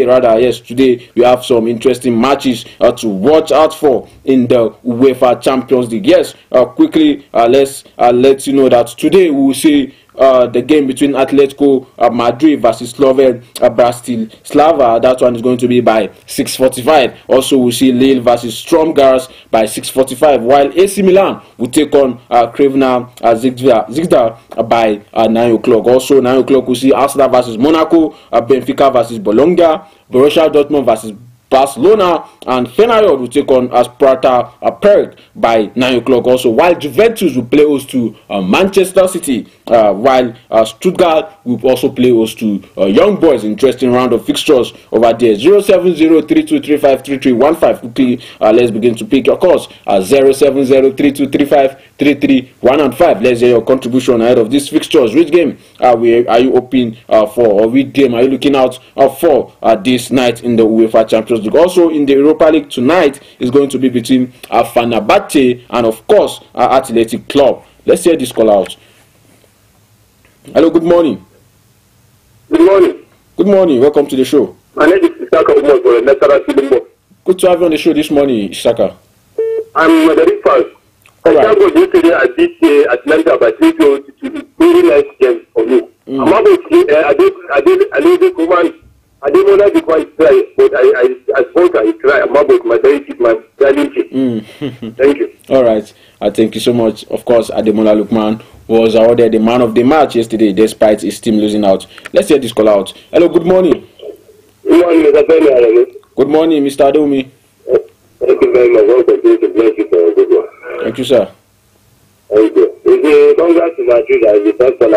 Today we have some interesting matches to watch out for in the UEFA Champions League. Yes, quickly, let's let you know that today we will see the game between Atletico Madrid versus Slovan Bratislava. That one is going to be by 6:45. Also, we'll see Lille versus Sturm Graz by 6:45, while AC Milan will take on Crvena Zvezda by 9 o'clock. Also, 9 o'clock, we'll see Arsenal versus Monaco, Benfica versus Bologna, Borussia Dortmund versus Barcelona, and Feyenoord will take on Sparta Prague by 9 o'clock also, while Juventus will play host to Manchester City, while Stuttgart will also play host to Young Boys. Interesting round of fixtures over there. 07032353315. Quickly, let's begin to pick your calls. 07032353315. Let's hear your contribution ahead of these fixtures. Which game are you hoping for, or which game are you looking out for this night in the UEFA Champions League? Also in the Europa League tonight is going to be between Fenerbahce and of course Athletic Club. Let's hear this call out. Hello, good morning. Good morning. Good morning. Welcome to the show. My name is Isaka. Good to have you on the show this morning, Isaka. I'm Madrid fan. I can't go yesterday. I beat Atlanta by 3-0. Very nice game for me. I'm about to I didn't know that it was try, but I suppose I try. I'm about my very keep my reality. Thank you. All right. Thank you so much. Of course, Ademola Lookman was awarded the man of the match yesterday, despite his team losing out. Let's hear this call out. Hello, good morning. Good morning, Mr. Benny. Good morning, Mr. Adomi. Thank you very much. Welcome to the bless you for a good one. Thank you, sir. Thank you. Congrats to Madrid as the first one.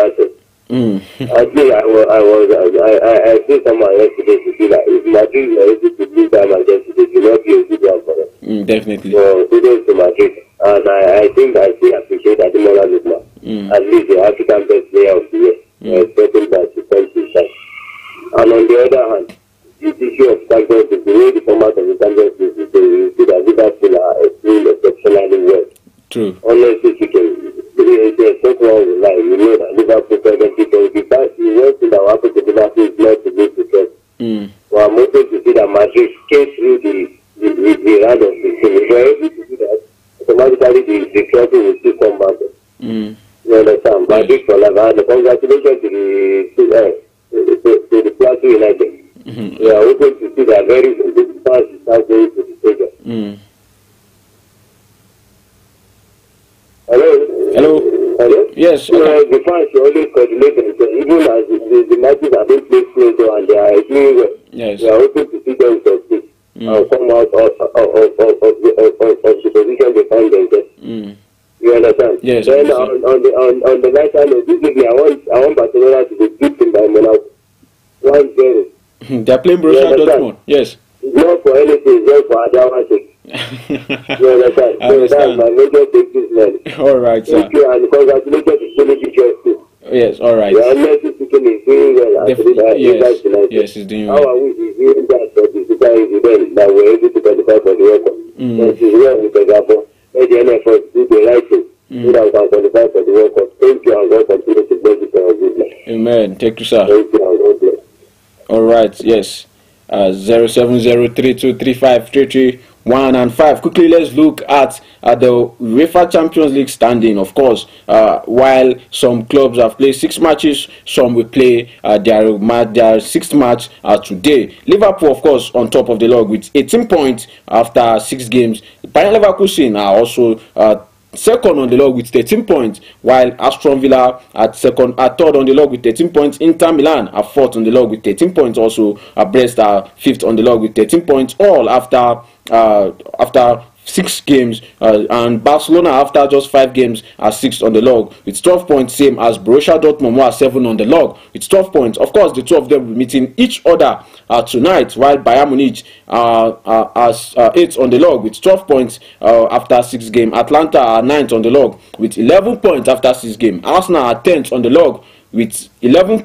At least I see someone yesterday to see that if Madrid were able to beat that Manchester, it will not be a good one for them. Definitely. So kudos to Madrid, and I think I still appreciate Ademola Lookman. At least the African best player of the year, expecting that to come to that. And on the other hand, this issue of Champions League, the way the format of the Champions League is, you see that Liverpool are doing exceptionally well. True. Honestly speaking, there's so wrong with life. You know that Liverpool presently can be back. The worst thing that will happen to Liverpool is not to go to trust. So I'm hoping to see that Madrid skate through the round of the team. If we're able to do that, automatically the trophy will still come back. You understand? Madrid for life. And congratulations to the Plateau United. We are hoping to see that very good fans start going to the stadium. Hello? Yes. The fans should always coordinate themselves, even as the matches are being played closer and they are doing well. Yes. We are hoping to see them succeed and come out of the position they find themselves. You understand? Yes. Then on the right hand of this evening, I want Barcelona to be beaten by Monaco 1-0. They are playing Borussia Dortmund. Yes. It's not for anything, it's just for Adawa's sake. You understand? So that's my major take this man. All right, sir. Thank you, and congratulations to Philip too. Yes, all right. Yeah, honestly speaking, he's doing well. Yes, he's doing well. well. How I wish he's doing that for the Super event that we're able to qualify for the World Cup. But he's well with the Gabon. Let the NFS do the right thing so that we can qualify for the World Cup. Thank you, and God continue to bless you for our good life. Amen. Thank you, sir. Thank you, and God bless. All right, yes. 070323533 and 5. Quickly, let's look at the UEFA Champions League standing. Of course, while some clubs have played 6 matches, some will play their sixth match today. Liverpool, of course, on top of the log with 18 points after 6 games. Bayer Leverkusen are also second on the log with 13 points, while Aston Villa at third on the log with 13 points. Inter Milan are fourth on the log with 13 points. Also, Brest are fifth on the log with 13 points. All after 6 games, and Barcelona after just 5 games are 6th on the log with 12 points, same as Borussia Dortmund, who are 7 on the log with 12 points. Of course, the two of them will be meeting each other tonight, while Bayern Munich are 8th on the log with 12 points after 6 games. Atlanta are 9th on the log with 11 points after 6 games. Arsenal are 10th on the log with 10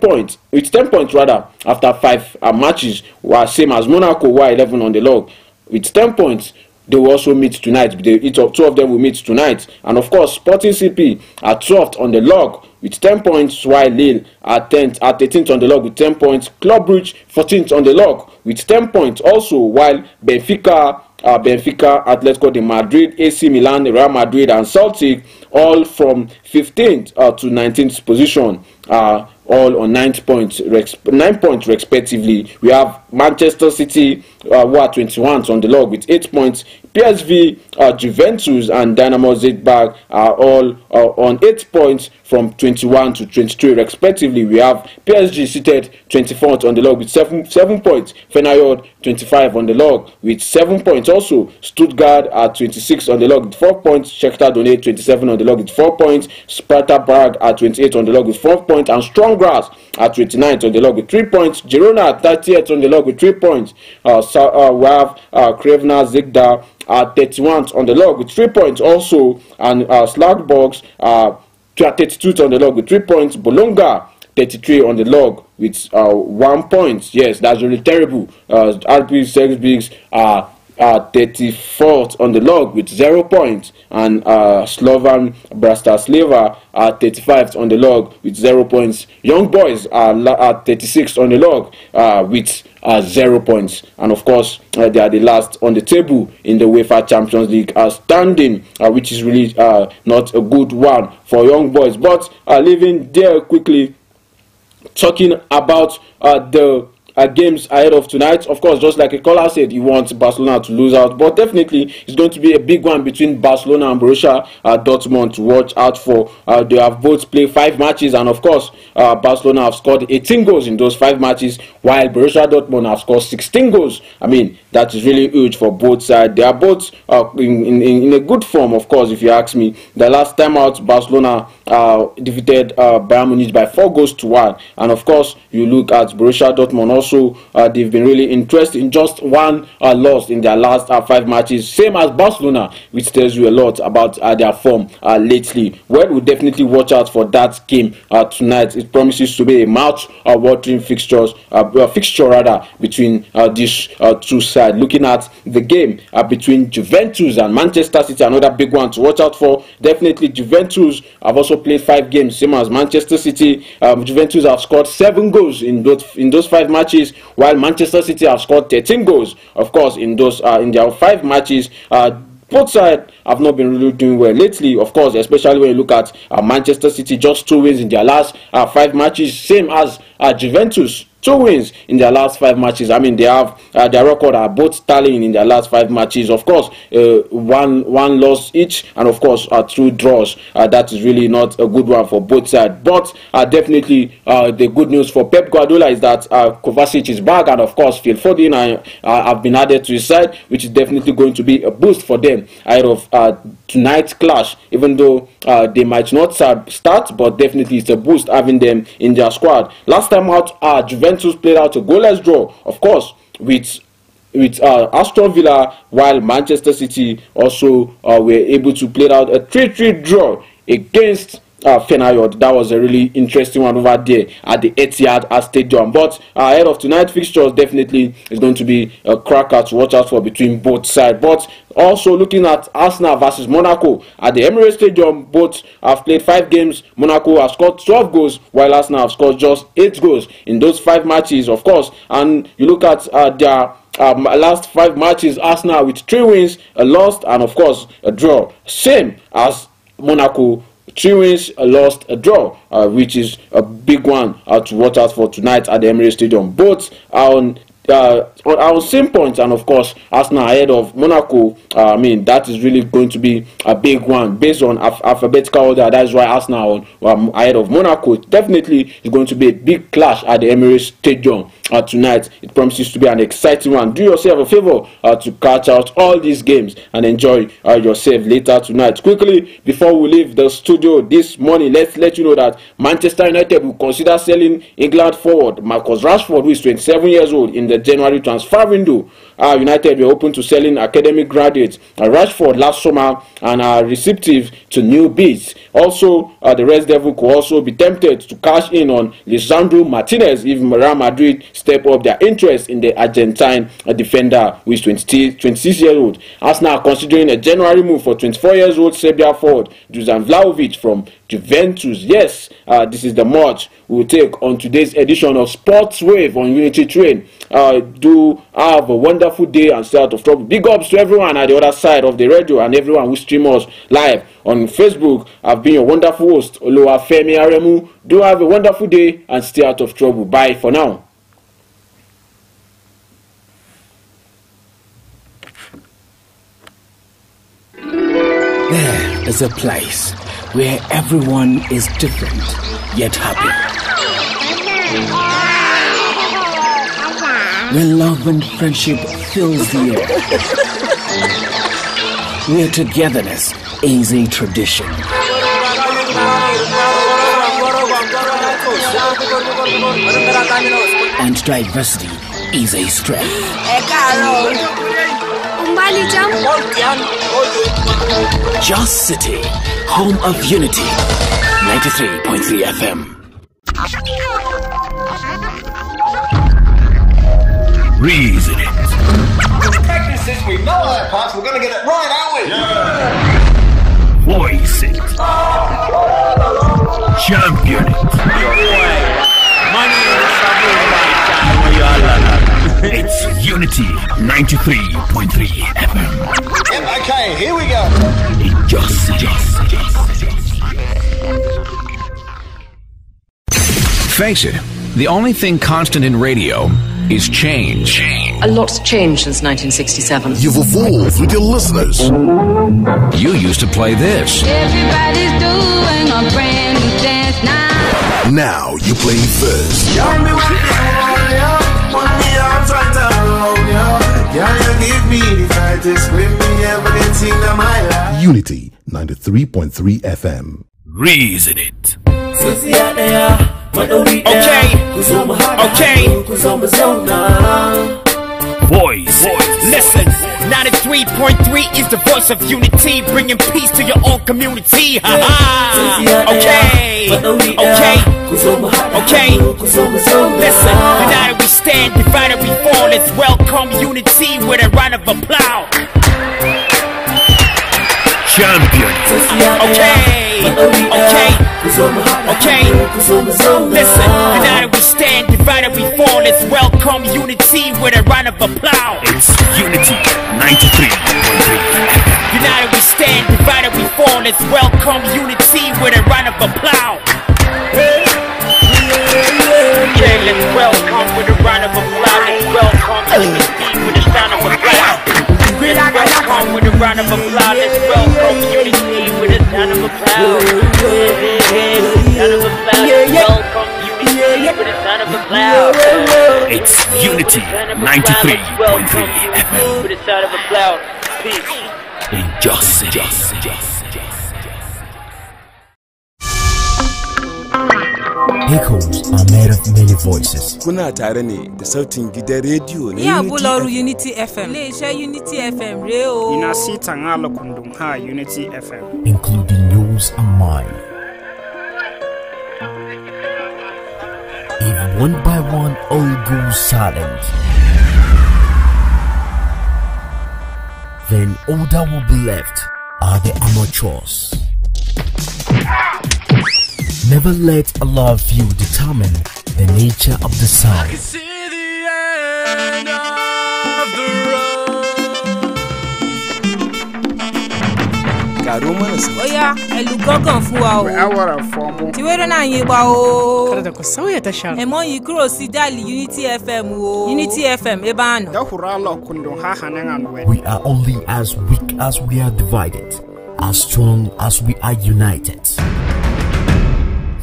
points rather after 5 matches, while same as Monaco, who are 11 on the log with 10 points. They will also meet tonight. Two of them will meet tonight. And of course, Sporting CP are 12th on the log with 10 points, while Lille are 13th on the log with 10 points. Club Brugge 14th on the log with 10 points also, while Benfica, Atletico de Madrid, AC Milan, Real Madrid, and Celtic, all from 15th to 19th position, all on 9 points respectively. We have Manchester City, who are 21st on the log with 8 points. PSV, Juventus, and Dynamo Zagreb are all on 8 points from 21 to 23 respectively. We have PSG seated 24th on the log with 7 points. Feyenoord 25 on the log with 7 points also. Stuttgart are 26 on the log with 4 points. Shakhtar Donetsk 27 on the log with 4 points. Sparta Prague are 28 on the log with 4 points, and Sturm Graz are 29th on the log with 3 points. Girona 30th on the log with 3 points. We have Crvena Zvezda are 31st on the log with 3 points also, and Slagbox are 32th on the log with 3 points. Bologna 33 on the log with 1 point. Yes, that's really terrible. RB Salzburg are 34th on the log with 0 points, and Slovan Bratislava are 35th on the log with 0 points. Young Boys are 36th on the log with 0 points, and of course they are the last on the table in the UEFA Champions League standing, which is really not a good one for Young Boys. But leaving there quickly, talking about the games ahead of tonight. Of course, just like a caller said, he wants Barcelona to lose out, but definitely it's going to be a big one between Barcelona and Borussia Dortmund to watch out for. They have both played 5 matches, and of course, Barcelona have scored 18 goals in those 5 matches, while Borussia Dortmund have scored 16 goals. I mean, that is really huge for both sides. They are both in a good form, of course, if you ask me. The last time out, Barcelona defeated Bayern Munich by 4-1, and of course, you look at Borussia Dortmund also. They've been really interested in just 1 loss in their last 5 matches, same as Barcelona, which tells you a lot about their form lately. Well, we'll definitely watch out for that game tonight. It promises to be a mouth-watering fixture between these 2 sides. Looking at the game between Juventus and Manchester City, another big one to watch out for. Definitely, Juventus have also played 5 games, same as Manchester City. Juventus have scored 7 goals in those 5 matches, while Manchester City have scored 13 goals. Of course, in their 5 matches. Both sides have not been really doing well lately, of course, especially when you look at Manchester City, just 2 wins in their last 5 matches, same as Juventus. 2 wins in their last 5 matches. I mean, they have their record are both tallying in their last 5 matches. Of course, one loss each, and of course 2 draws. That is really not a good one for both sides. But definitely, the good news for Pep Guardiola is that Kovacic is back, and of course, Phil Foden have been added to his side, which is definitely going to be a boost for them ahead of tonight's clash. Even though they might not start, but definitely it's a boost having them in their squad. Last time out, Juventus played out a goalless draw, of course, with Aston Villa, while Manchester City also were able to play out a 3-3 draw against Feyenoord. That was a really interesting one over there at the Etihad Stadium. But ahead of tonight's fixtures, definitely is going to be a cracker to watch out for between both sides. But also looking at Arsenal versus Monaco at the Emirates Stadium, both have played 5 games. Monaco have scored 12 goals, while Arsenal have scored just 8 goals in those 5 matches, of course. And you look at their last 5 matches, Arsenal with 3 wins, a loss, and of course a draw, same as Monaco. 3 wins, a loss, a draw, which is a big one to watch out for tonight at the Emirates Stadium. Both are on same points, and of course Arsenal ahead of Monaco. I mean, that is really going to be a big one based on alphabetical order. That is why Arsenal ahead of Monaco. Definitely is going to be a big clash at the Emirates Stadium tonight. It promises to be an exciting one. Do yourself a favor to catch out all these games and enjoy yourself later tonight. Quickly, before we leave the studio this morning, let's let you know that Manchester United will consider selling England forward Marcus Rashford, who is 27 years old, in the January transfer window. United were open to selling academic graduates Rashford last summer and are receptive to new bids. Also, the Red Devils could also be tempted to cash in on Lisandro Martinez if Real Madrid step up their interest in the Argentine defender, who is 26 years old. Arsenal are considering a January move for 24 years old Serbia forward Dusan Vlahovic from Juventus. Yes, this is the much we will take on today's edition of Sports Wave on Unity Train. Do have a wonderful day and stay out of trouble. Big ups to everyone at the other side of the radio and everyone who streams us live on Facebook. I've been your wonderful host, Oluwafemi Aremu. Do have a wonderful day and stay out of trouble. Bye for now. There is a place where everyone is different yet happy. Where love and friendship fills the air. Where togetherness is a tradition. And diversity is a strength. Just City, home of Unity, 93.3 FM. Reason it. Since we know our parts, we're gonna get it right, aren't we? Yeah. Voice it. Champion it. It's Unity 93.3 FM. Yep, okay, here we go. Face it, the only thing constant in radio is change. A lot's changed since 1967. You've evolved with your listeners. You used to play this. Everybody's doing a brand new dance now. Now you play this. Unity 93.3 FM. Reason it. Okay. Voice. Listen, 93.3 is the voice of unity, bringing peace to your own community. Okay. Listen, united we stand, divided we fall. Let's welcome unity with a round of applause. Champion. Okay. Listen, united we stand, divided we fall. Let's welcome unity with a round of applause. It's Unity 93.3. United we stand, divided we fall. Let's welcome unity with a round of applause. Okay, let's welcome with a round of applause. Let's welcome unity with a sound of applause. Let's welcome with a round of applause. Let's welcome unity with a sound of applause. Sound of applause. Let's welcome unity with a sound of applause. It's Unity 93.3 FM. With a sound of applause. Peace. Injustice. Echoes are made of many voices. Kuna tare ne da sautin gidan rediyo na Unity FM. Unity FM reo. Ina sitan ala kundum ha Unity FM. Including yours and mine. If one by one all goes silent, then all that will be left are the amateurs. Never let a love view determine the nature of the sound. I can see the end of the road. Oya, elugogan fún wa o. Awara fomo. Ti were na yin gba o. Kada ku sauya ta sha. E mo yi kúrò sí dali Unity FM o. Unity FM e ba no. Da hurala kundum ha hanan anwe. We are only as weak as we are divided, as strong as we are united.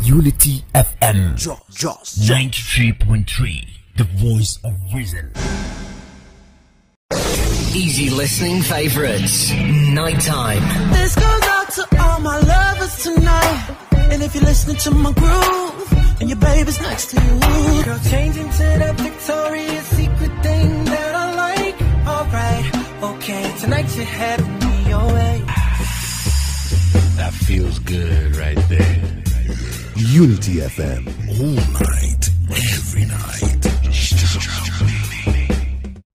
Unity FM. Just 93.3, the voice of reason. Easy listening favorites. Nighttime. This goes out to all my lovers tonight. And if you're listening to my groove, and your baby's next to you, girl, change into that Victoria's Secret thing that I like. Alright, okay, tonight you're having me your way. That feels good right there. Unity FM. All night, every night.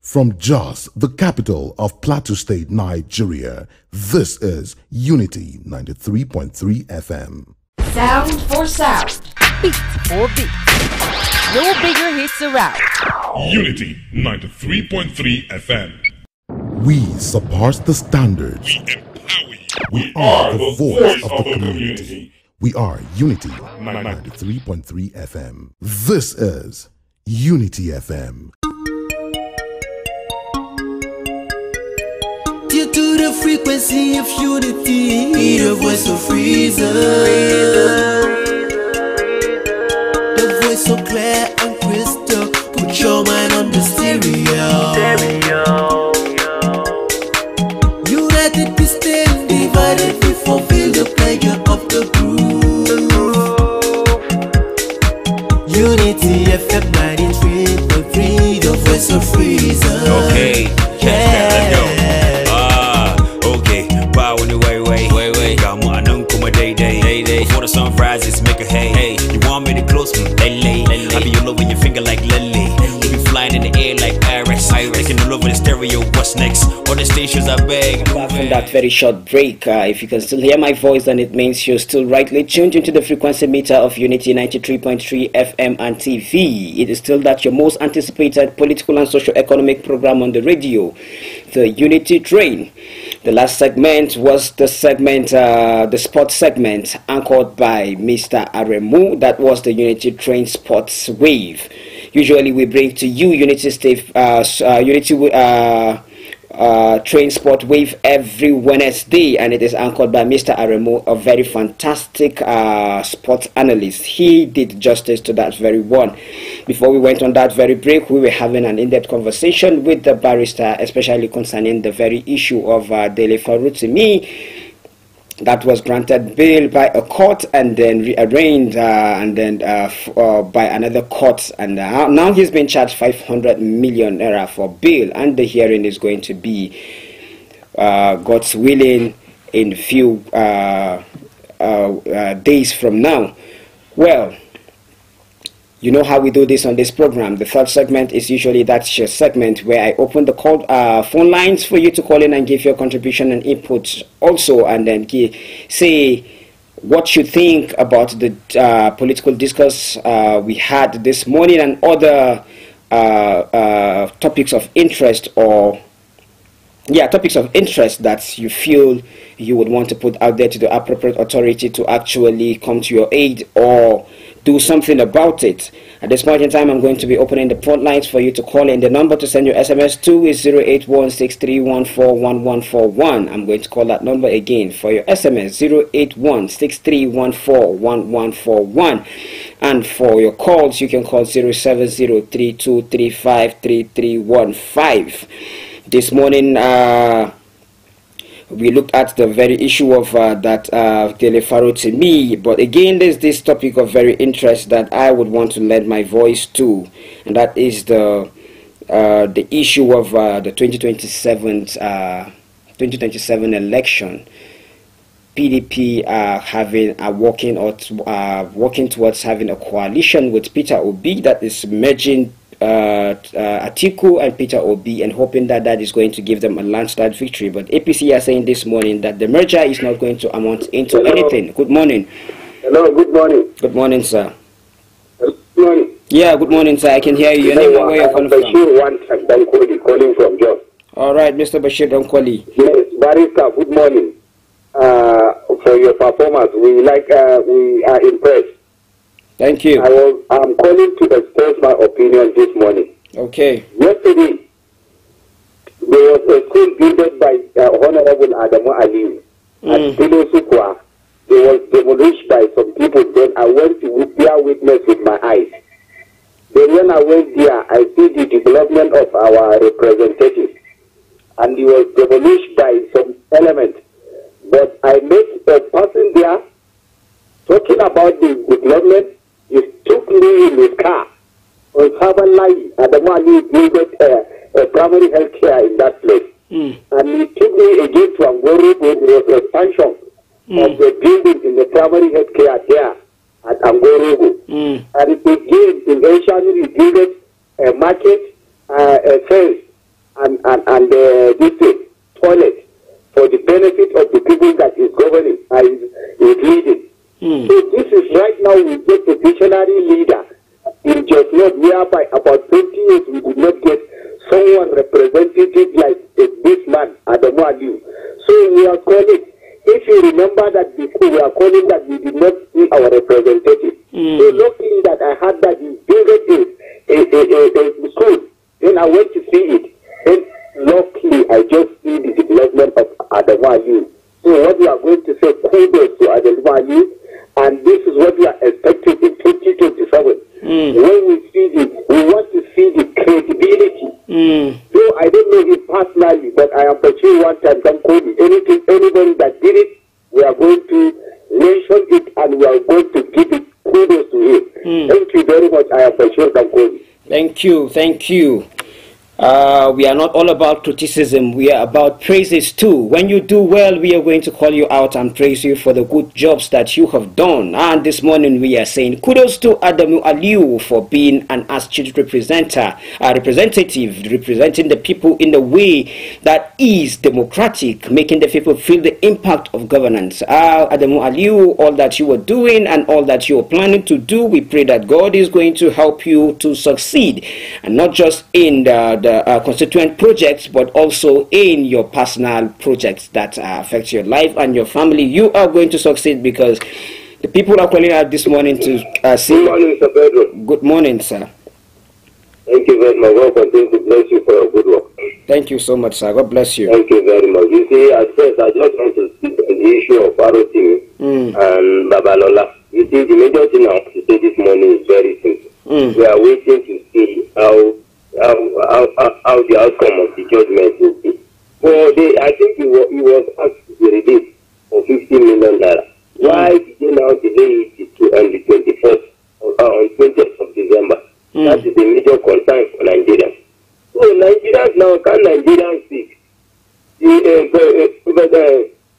From Jos, the capital of Plateau State, Nigeria, this is Unity 93.3 FM. Sound for sound. Beat for beat. No bigger hits around. Unity 93.3 FM. We surpass the standards. We are the voice of the community. We are Unity 93.3 FM. This is Unity FM. Due to the frequency of unity, the voice of reason, the voice so clear and crystal. Put your mind on the stereo. United we stand, divided we fulfill the pleasure of the groove. Unity FM 93.3, the voice of reason. Okay, let's go. Before the sun rises, make a hay. You want me to close me? Lay. I be all over your finger like Lily. You be flying in the air like Iris. Taking all over the stereo. What's next? All the stations I beg. Back from that very short break, if you can still hear my voice, then it means you're still rightly tuned into the frequency meter of Unity 93.3 FM and TV. It is still that your most anticipated political and socio-economic program on the radio, the Unity Train. The last segment was the sports segment anchored by Mr. Aremu. That was the Unity Train Sports Wave. usually we bring to you Unity Train Sport Wave every Wednesday, and it is anchored by Mr. Aremo, a very fantastic sports analyst. He did justice to that very one. Before we went on that very break, we were having an in-depth conversation with the barrister, especially concerning the very issue of Dele Farutimi that was granted bail by a court and then rearranged by another court, and now he's been charged 500 million naira for bail, and the hearing is going to be, God's willing, in few days from now. Well, you know how we do this on this program. The third segment is usually that your segment where I open the phone lines for you to call in and give your contribution and input also, and then say what you think about the political discourse we had this morning and other topics of interest, or topics of interest that you feel you would want to put out there to the appropriate authority to actually come to your aid or do something about it. At this point in time, I'm going to be opening the phone lines for you to call in. The number to send your SMS to is 08163141141. I'm going to call that number again for your SMS, 08163141141. And for your calls, you can call 07032353315. This morning, we looked at the very issue of that Dele Farutimi, but again, there's this topic of very interest that I would want to lend my voice to, and that is the issue of the 2027 election. PDP working towards having a coalition with Peter Obi that is merging Atiku and Peter Obi, and hoping that that is going to give them a landslide victory. But APC are saying this morning that the merger is not going to amount into anything. Good morning. Hello, good morning. Good morning, sir. Good morning. Yeah, good morning, sir. I can hear you. Your name and where you're calling from? Bashir calling from Jos. All right, Mr. Bashir Donkwali. Yes, Barista, good morning. For your performance, we are impressed. Thank you. I'm calling to express my opinion this morning. Okay. Yesterday, there was a school built by Honorable Adamu Ali at Bilo Sukwa. It was demolished by some people. Then I went to bear witness with my eyes. Then when I went there, I see the development of our representatives. And it was demolished by some element. But I met a person there talking about the development. He took me in his car on Saban Lai, Adamu Ali built a primary health care in that place. And he took me again to Angoro, where there was expansion of the building in the primary health care there at Angoro. And again, in Asian, he built a market, a fence, and this toilet for the benefit of the people that is governing and is leading. So this is right now we get a visionary leader in just not whereby about 20 years we did not get someone representative like this man, Adamu Ali. So we are calling, if you remember that before, we are calling that we did not see our representative. So luckily that I had that he built a school, then I went to see it. Then luckily I just see the development of Adamu Ali. So what we are going to say, kudos to Adamu Ali. And this is what we are expecting in 2027. When we see we want to see the credibility. So I don't know it personally, but I am for sure one time, anybody that did it, we are going to mention it and we are going to give it kudos to him. Thank you very much. I am for sure Dankoni. Thank you. We are not all about criticism, we are about praises too. When you do well, we are going to call you out and praise you for the good jobs that you have done. And this morning we are saying kudos to Adamu Aliu for being an astute representative, representing the people in a way that is democratic, making the people feel the impact of governance. Adamu Aliu, all that you are doing and all that you are planning to do, we pray that God is going to help you to succeed, and not just in the constituent projects, but also in your personal projects that affect your life and your family. You are going to succeed because the people are calling out this morning to see. Good morning, Sir Pedro. Good morning, sir. Thank you very much. God continue to bless you for your good work. Thank you so much, sir. God bless you. Thank you very much. You see, at first, I just want to speak on the issue of Arotimi and Babalola. You see, the major thing I want to say this morning is very simple. We are waiting to see how the outcome of the judgment will be. Well, I think he was asked to be released for 50 million naira. Why did they now delay it to on the 21st on 20th of December? That is a major concern for Nigerians. So Nigerians now, can Nigerians speak?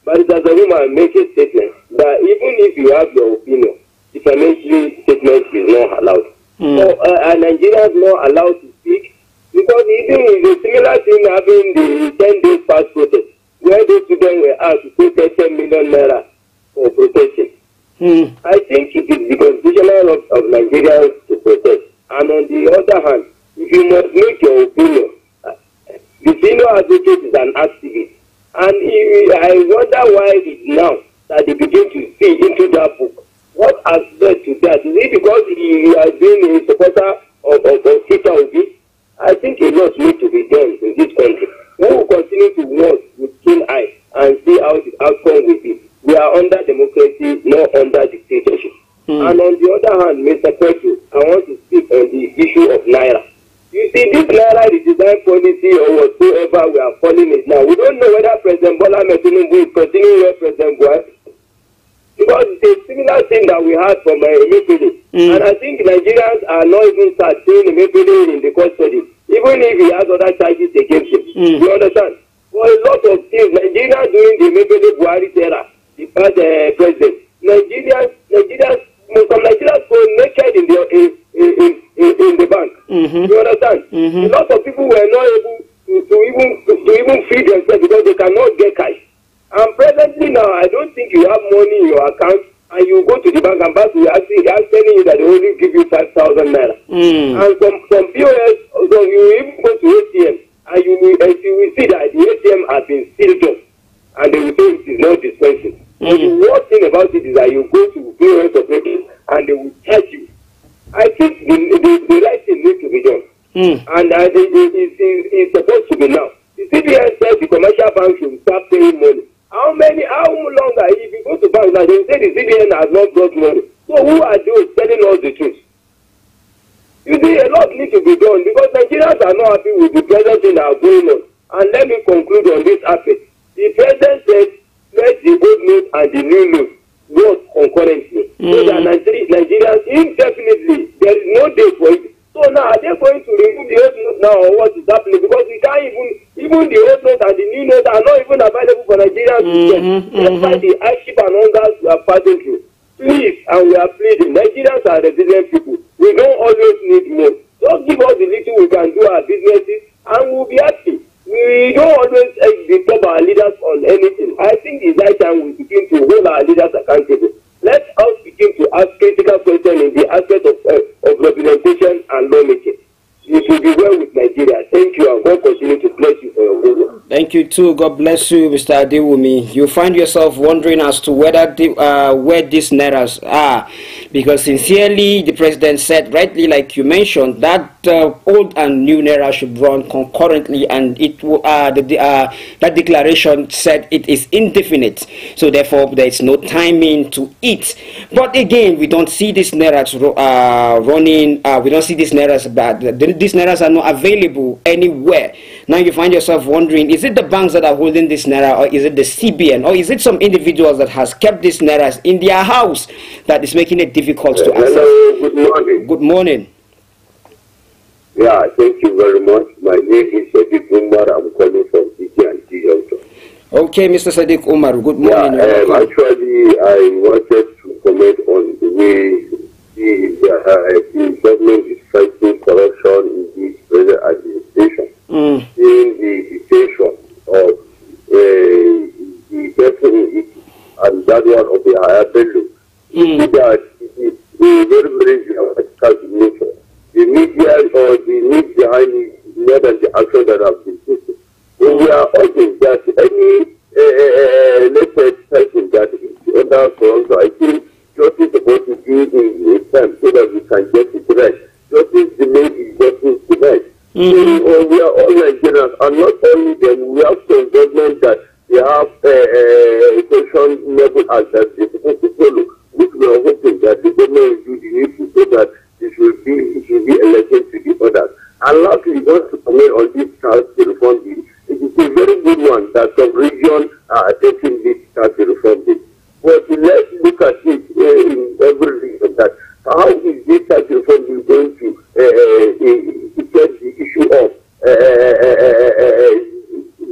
Barrister Zaruma make a statement that even if you have your opinion, defamatory statement is not allowed. So Nigerians not allowed to speak, because even is a similar thing having the 10 days past protest, where those students were asked to pay 10 million naira for protesting. I think it is the constitutional right of Nigerians to protest. And on the other hand, if you must make your opinion, the senior advocate is an activist. And I wonder why it's now that they begin to see into that book. What has led to that? Is it because he has been a supporter of Peter Obi? I think a lot needs to be done in this country. We will continue to work with keen eye and see how the outcome will be. We are under democracy, not under dictatorship. And on the other hand, Mr. Petro, I want to speak on the issue of Naira. You see, this Naira redesign policy or whatsoever we are following it now, we don't know whether President Bola Tinubu is continuing with President Buhari. Because it's a similar thing that we had from Emefiele. And I think Nigerians are not even start seeing Emefiele in the custody, even if he has other charges against him. You understand? For a lot of things, Nigerians during the Emefiele Buhari era, the past president, some Nigerians go naked in the bank. You understand? A lot of people were not able to even feed themselves because they cannot get cash. And presently now, I don't think you have money in your account and you go to the bank and bank will ask telling you that they only give you 5,000 naira. And some POS, so you even go to ATM and you will see that the ATM has been sealed up and they will say it is not dispensing. But the worst thing about it is that you go to POS operators and they will charge you. I think the right thing needs to be done. And it's supposed to be now. The CBN said the commercial banks should start paying money. How longer, if you go to bank now, they will say the CBN has not brought money. So who are those telling us the truth? You see, a lot needs to be done because Nigerians are not happy with the present thing that are going on. And let me conclude on this aspect. The president said, let the old note and the new note work concurrently. So that Nigerians, indefinitely, there is no day for it. So now, are they going to remove the old note now or what is happening? Because we can't even the old note and the new note are not even available for Nigerians to get. That's why the hardship and hunger we are passing through. Please, and we are pleading, Nigerians are resilient people. We don't always need more. Just give us the little we can do our businesses and we'll be happy. We don't always disturb our leaders on anything. I think it's high time we begin to hold our leaders accountable. Let us begin to ask critical questions in the aspect of representation and lawmaking. It will be well with Nigeria. Thank you, and God continue to bless you for your good work. Thank you too. God bless you, Mr. Adewumi. You find yourself wondering as to whether where these nairas are, because sincerely, the president said rightly, like you mentioned, that old and new naira should run concurrently, and it that declaration said it is indefinite. So therefore, there is no timing to it. But again, we don't see these nairas running. We don't see these nairas bad. These nairas are not available anywhere. Now you find yourself wondering, is it the banks that are holding this naira, or is it the CBN, or is it some individuals that has kept these nairas in their house that is making it difficult to access? Hello, good morning. Good morning. Yeah, thank you very much. My name is Sadiq Umar. I'm calling from CTNT. Okay, Mr. Sadiq Umar, good morning. Actually, I wanted to comment on the way the government is fighting corruption in this present administration. In the detention of the person and that one of the higher bello. That is very, very calculation. The media or the need behind it more than the action that have been taken. So we are urging that any latest person that is under corruption, I think justice is supposed to do in time so that we can get it right. So, we are all Nigerians, and not only them, we have some government that they have education level as that they supposed to follow, which we are hoping that the government will do the needful so that it will be elected to the others. And lastly, just to comment on this tax reform bill, it is a very good one that some regions are taking this tax reform bill. But let's look at it in every region that how is this tax reform bill going to get the issue of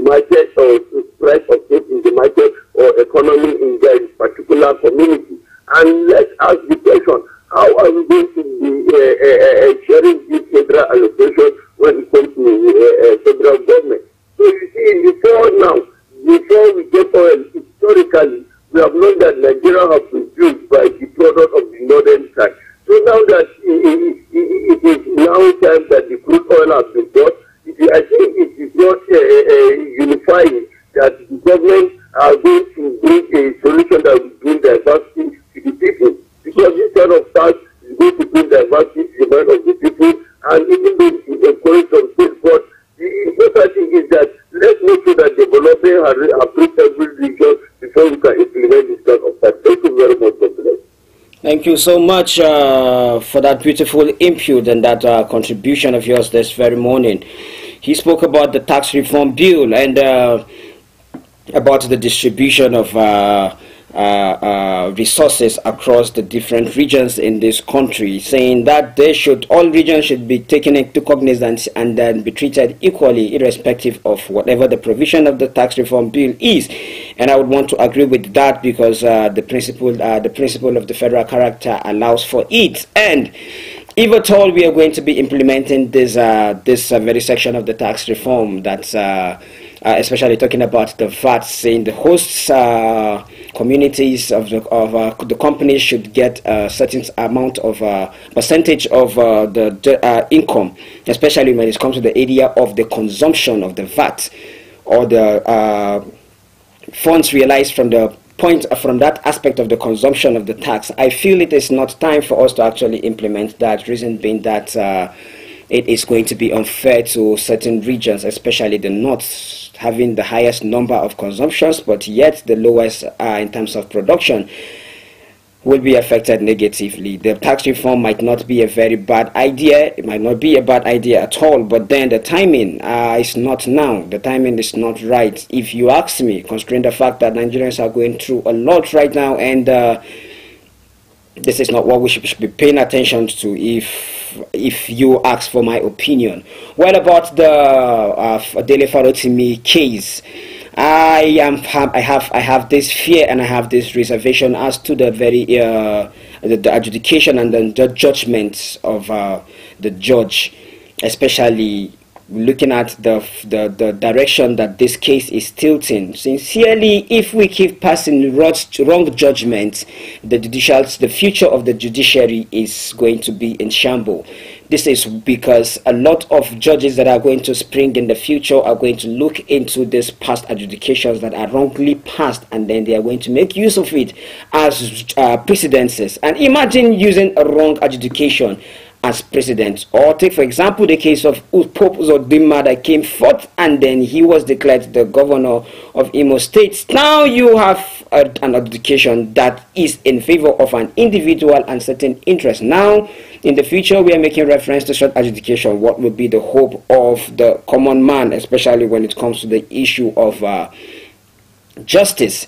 market or price of goods in the market or economy in that particular community. And let's ask the question, how are we going to be sharing this federal allocation when it comes to federal government? So you see, before we get oil, historically, we have known that Nigeria has produced by the product of the northern side. So now that it is now time that the crude oil has been bought, I think it is not unifying that the government are going to bring a solution that will bring diversity to the people. Because this kind of tax is going to bring diversity to the mind of the people, and even though it encourages some things, but the important thing is that let's make sure that development has reached every region before we can implement this kind of tax. Thank you very much, God bless. Thank you so much for that beautiful input and that contribution of yours this very morning. He spoke about the tax reform bill and about the distribution of resources across the different regions in this country, saying that all regions should be taken into cognizance and then be treated equally, irrespective of whatever the provision of the tax reform bill is. And I would want to agree with that because the principle of the federal character allows for it. And if at all we are going to be implementing this very section of the tax reform, that's especially talking about the VAT, saying the hosts communities of the companies should get a certain amount of percentage of the income, especially when it comes to the area of the consumption of the VAT or the funds realized from that aspect of the consumption of the tax. I feel it is not time for us to actually implement that, reason being that it is going to be unfair to certain regions, especially the north, having the highest number of consumptions, but yet the lowest in terms of production, will be affected negatively. The tax reform might not be a very bad idea. It might not be a bad idea at all, but then the timing is not now. The timing is not right. If you ask me, considering the fact that Nigerians are going through a lot right now, and this is not what we should be paying attention to if you ask for my opinion. What about the Dele Farotimi case? I have this fear and I have this reservation as to the very the adjudication and the judgments of the judge, especially looking at the direction that this case is tilting. Sincerely, if we keep passing wrong judgments, the future of the judiciary is going to be in shambles. This is because a lot of judges that are going to spring in the future are going to look into these past adjudications that are wrongly passed, and then they are going to make use of it as precedences. And imagine using a wrong adjudication as precedent. Or take for example the case of Pope Uzodimma that came forth and then he was declared the governor of Imo State. Now you have an adjudication that is in favor of an individual and certain interest. Now in the future we are making reference to short adjudication. What will be the hope of the common man, especially when it comes to the issue of justice?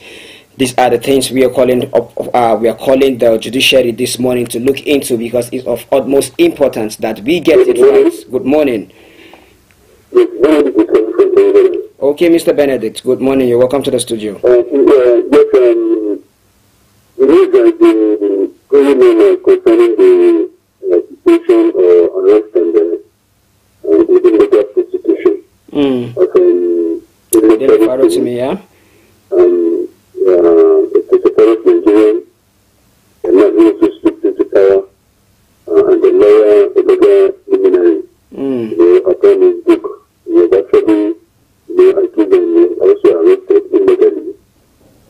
These are the things we are calling the judiciary this morning to look into, because it's of utmost importance that we get it right. Good morning. Okay, Mr. Benedict, good morning. You're welcome to the studio. Concerning the situation or arrest and the legal prosecution. It's a terrorist Nigerian, and not being to speak to power, and the lawyer, the luminary, the attorney's book. Actually, they accused them also arrested illegally,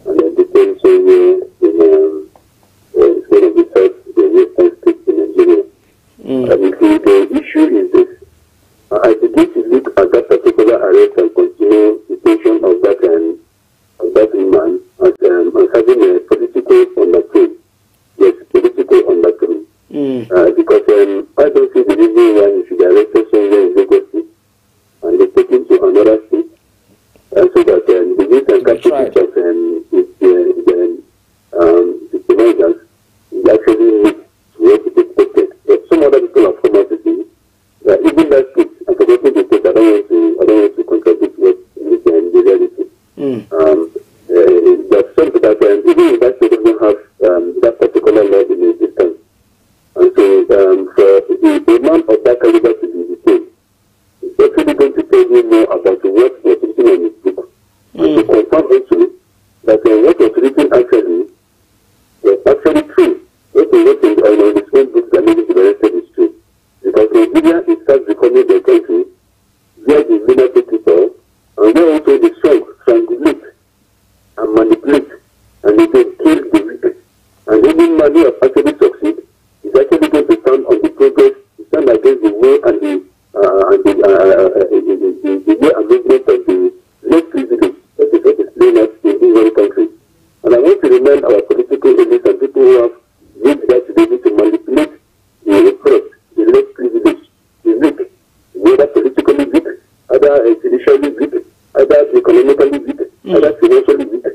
and they detained somewhere in it's going to be said the Western States in Nigeria. And the issue is this: I believe arrest and continue detention of that man as having a political undertone. Yes, political undertone. Because I don't see the reason why you should arrest someone in Lagos State and they take him to another state, so that the youth and capacity of the providers is actually need to work with expected. But some other people have come out to say that even that state, I'm forgetting the state, I don't want to contradict what is the reality. But some that even if that state doesn't have that particular law in existence, and so for the man of that caliber to be detained, it's actually going to tell you more about what was written on his book. And to confirm also that what was written actually was actually true. What was written on his own book that made him arrested is true. Because Nigeria is starts becoming the country where the lunatic people and where also the strong strangulate and manipulate and they can kill the weak. And any man who has actually succeed is actually going to stand on the progress, stand against the way and the way and movement of the less privileged. That is what is playing out in this very country. And I want to remind our political elites and people who have used that to be able to manipulate the oppressed, the less privileged, the weak, whether politically weak, either judicially weak, either economically weak, either financially weak.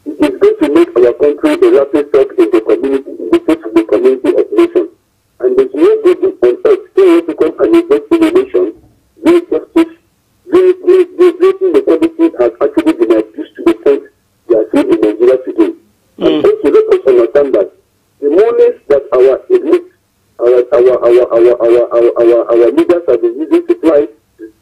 It is going to make our country a rapid stop in the community, in the face of the community of nations. And there's no good on earth still want to come and invest in a nation where justice, where the policies have actually been abused to the point they are seen in Nigeria today. And also let us understand that the monies that our elite, our leaders have been using to try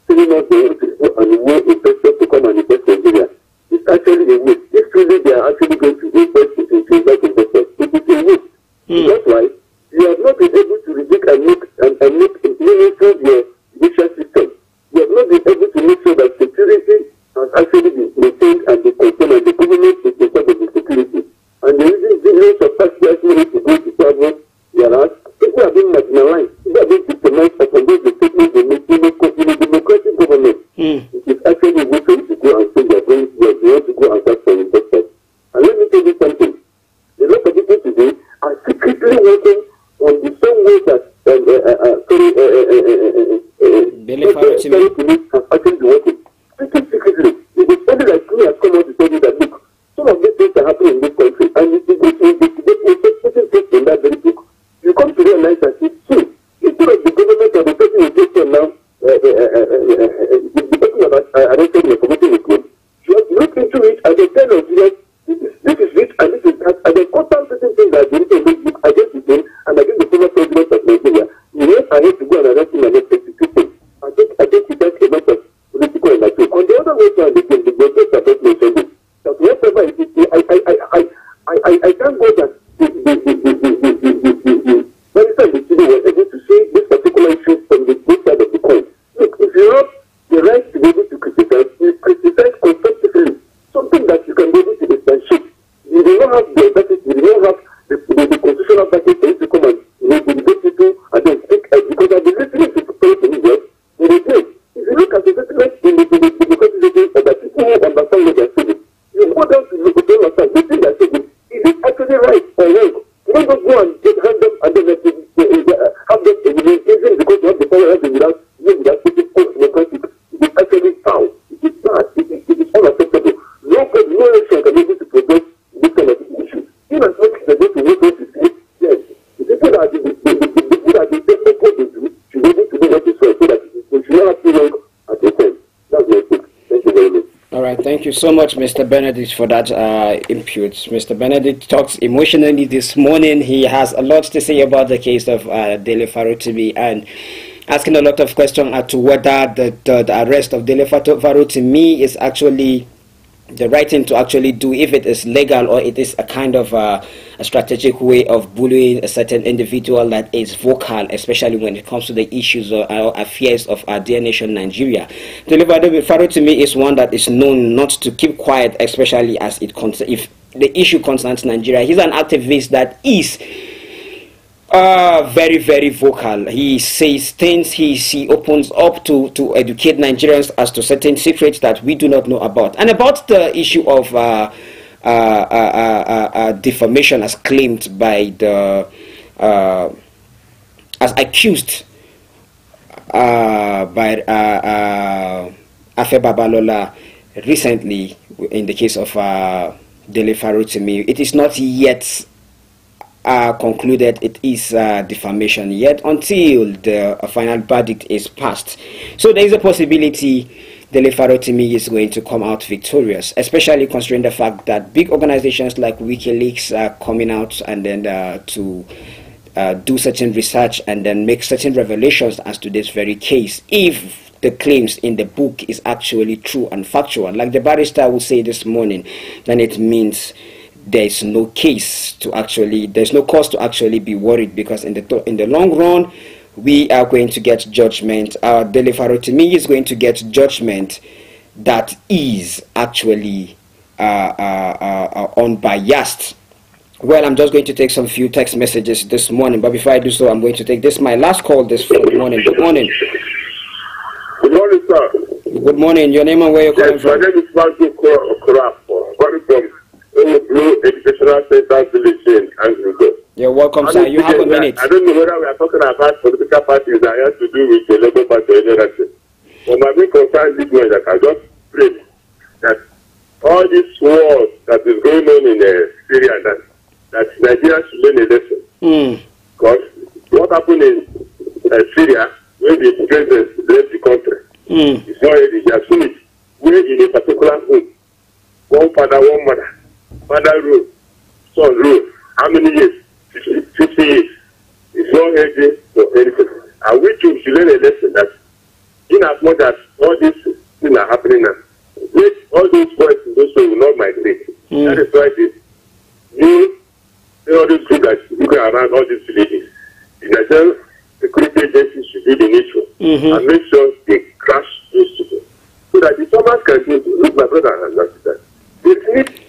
telling us the people and the way investors to come and invest in Nigeria, it's actually a waste. If truly they are actually going to invest in that investors, it is a waste. That's why you have not been able to reduce and make meaningful your judicial system. You have not been able to make sure that security has actually been maintained and the control and the government is in charge of the security. And the reason billions of taxpayers money to go to travel, whereas people are being marginalized, people are being victimized upon those statements they make in a democratic government. It is actually a way for you to go and say you want to go and start for investors. And let me tell you something. A lot of people today are secretly working on the same way that police have actually been working. Secretly. It is only like me has come out to tell you that, look, some of these things are happening in this country, and if you go to investigate putting things in that very book, you come to realize that it's true. Instead of the government or the person in question now, the person that arrested in the committee with him, you have to look into it and they tell us, yes, this is it and this is that, and they cut down certain things that they written in this book against the same and against the former president of Nigeria. You went ahead to go and arrest him and not execute him. I think it has a lot of political undertone. On the other way around, the protest that just mentioned it, that whatever it is, I thank God that the very time the city was able to see this particular issue from the good side of the coin. Look, if you have the right to be able to criticize, you criticize constructively, something that you can be able to differentiate. You do not have the ability, you do not have the constitutional package for you to come and debate people and then speak, because I've been listening to people in the West, in the place. If you look at the settlement in the democratic system of the people who understand what they're saying, you go down to look at them and say, this thing they're saying, is it actually right or wrong? You don't just go and just hand them and then have them eliminated because you have the power without putting democratic. It is actually foul. It is bad. It is unacceptable. No nation can be able to progress this kind of issue. In as much as they're going to work with the state, yes, the people that the people that they take the code to do should be able to do what is right so that they should not have to work at the time. That's my take. Thank you very much. All right, thank you so much, Mr. Benedict, for that input. Mr. Benedict talks emotionally this morning. He has a lot to say about the case of Dele Farotimi and asking a lot of questions as to whether the arrest of Dele Farotimi is actually the right thing to actually do, if it is legal or it is a kind of a strategic way of bullying a certain individual that is vocal, especially when it comes to the issues or affairs of our dear nation Nigeria. Dele Farotimi is one that is known not to keep quiet, especially as it if the issue concerns Nigeria. He's an activist that is Very, very vocal. He says things, he opens up to educate Nigerians as to certain secrets that we do not know about. And about the issue of defamation as claimed by the, as accused by Afe Babalola recently in the case of Dele Farotimi. It is not yet concluded it is defamation yet until the final verdict is passed. So there is a possibility Dele Farotimi is going to come out victorious, especially considering the fact that big organizations like WikiLeaks are coming out and then to do certain research and then make certain revelations as to this very case. If the claims in the book is actually true and factual, like the barrister will say this morning, then it means there's no case to actually, there's no cause to actually be worried, because in the long run, we are going to get judgment. Dele Farotimi is going to get judgment that is actually unbiased. Well, I'm just going to take some few text messages this morning, but before I do so, I'm going to take this, my last call this morning. Good morning. Good morning, sir. Good morning. Your name and where you're calling from? My name is Franco Korap. Calling from Blue Educational Center Village in Anguilla. You're welcome, sir. You have a minute. I don't know whether we are talking about political parties that have to do with the Labour Party or anything. But my main concern is that I just pray that all this war that is going on in Syria, that Nigeria should learn a lesson. Because what happened in Syria, when the president left the country, it's already, they have seen it. We're in a particular home. One father, one mother. Father rule, son rule. How many years? 50 years. It's not easy for anything. And we too should learn a lesson that in as much as all these things are happening now, let all those boys in those will not migrate. That is why all these groups that look around all these villages, the Nigerian security agencies should do the needful and make sure they crash those people. So that the farmers can do, look, my brother and my sister, they need.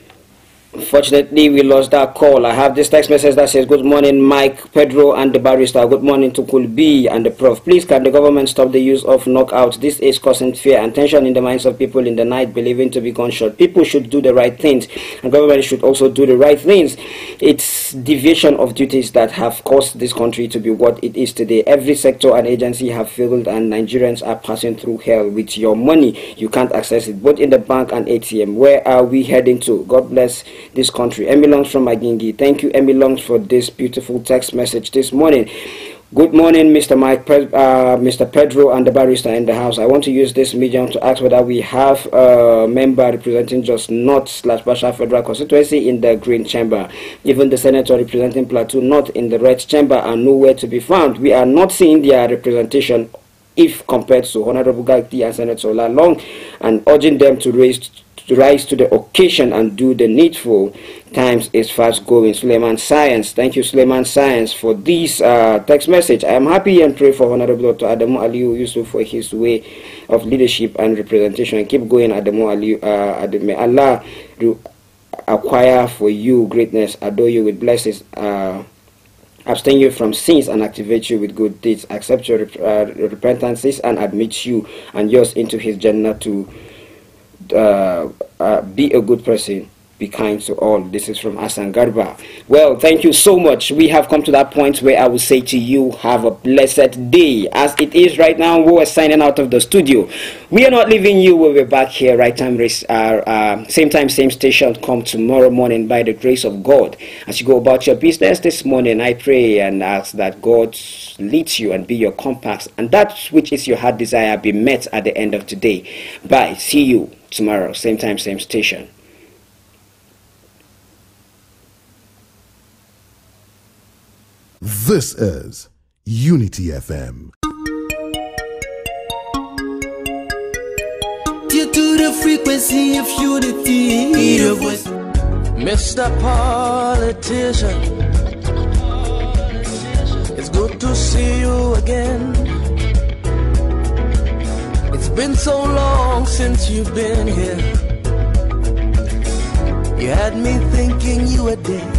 Unfortunately, we lost that call. I have this text message that says, good morning, Mike, Pedro, and the barrister. Good morning to Kulbi and the prof. Please, can the government stop the use of knockouts? This is causing fear and tension in the minds of people in the night, believing to be gunshot. People should do the right things, and government should also do the right things. It's deviation of duties that have caused this country to be what it is today. Every sector and agency have failed, and Nigerians are passing through hell. With your money, you can't access it, both in the bank and ATM. Where are we heading to? God bless this country. Emmy Longs from Magingi. Thank you, Emmy Longs, for this beautiful text message this morning. Good morning, Mr. Mike, Mr. Pedro, and the barrister in the house. I want to use this medium to ask whether we have a member representing just North/Basha Federal Constituency in the Green Chamber. Even the senator representing Plateau North in the Red Chamber are nowhere to be found. We are not seeing their representation if compared to Honorable Gagdi and Senator Lalong, and urging them to rise to the occasion and do the needful. Times is fast going. Suleiman Science. Thank you, Suleiman Science, for this text message. I am happy and pray for Honorable Dr. Adamu Aliyu Yusuf for his way of leadership and representation. Keep going, Adamu Aliyu. May Allah acquire for you greatness, adore you with blessings, abstain you from sins and activate you with good deeds, accept your repentances and admit you and yours into his Jannah to be a good person, be kind to all. This is from Hassan Garba. Well, thank you so much. We have come to that point where I will say to you, have a blessed day. As it is right now, we are signing out of the studio. We are not leaving you. We'll be back here right time, same time, same station. Come tomorrow morning by the grace of God. As you go about your business this morning, I pray and ask that God leads you and be your compass, and that which is your heart desire be met at the end of today. Bye. See you tomorrow, same time, same station. This is Unity FM. Due to the frequency of unity, Mr. Politician, it's good to see you again. It's been so long since you've been here. You had me thinking you were dead.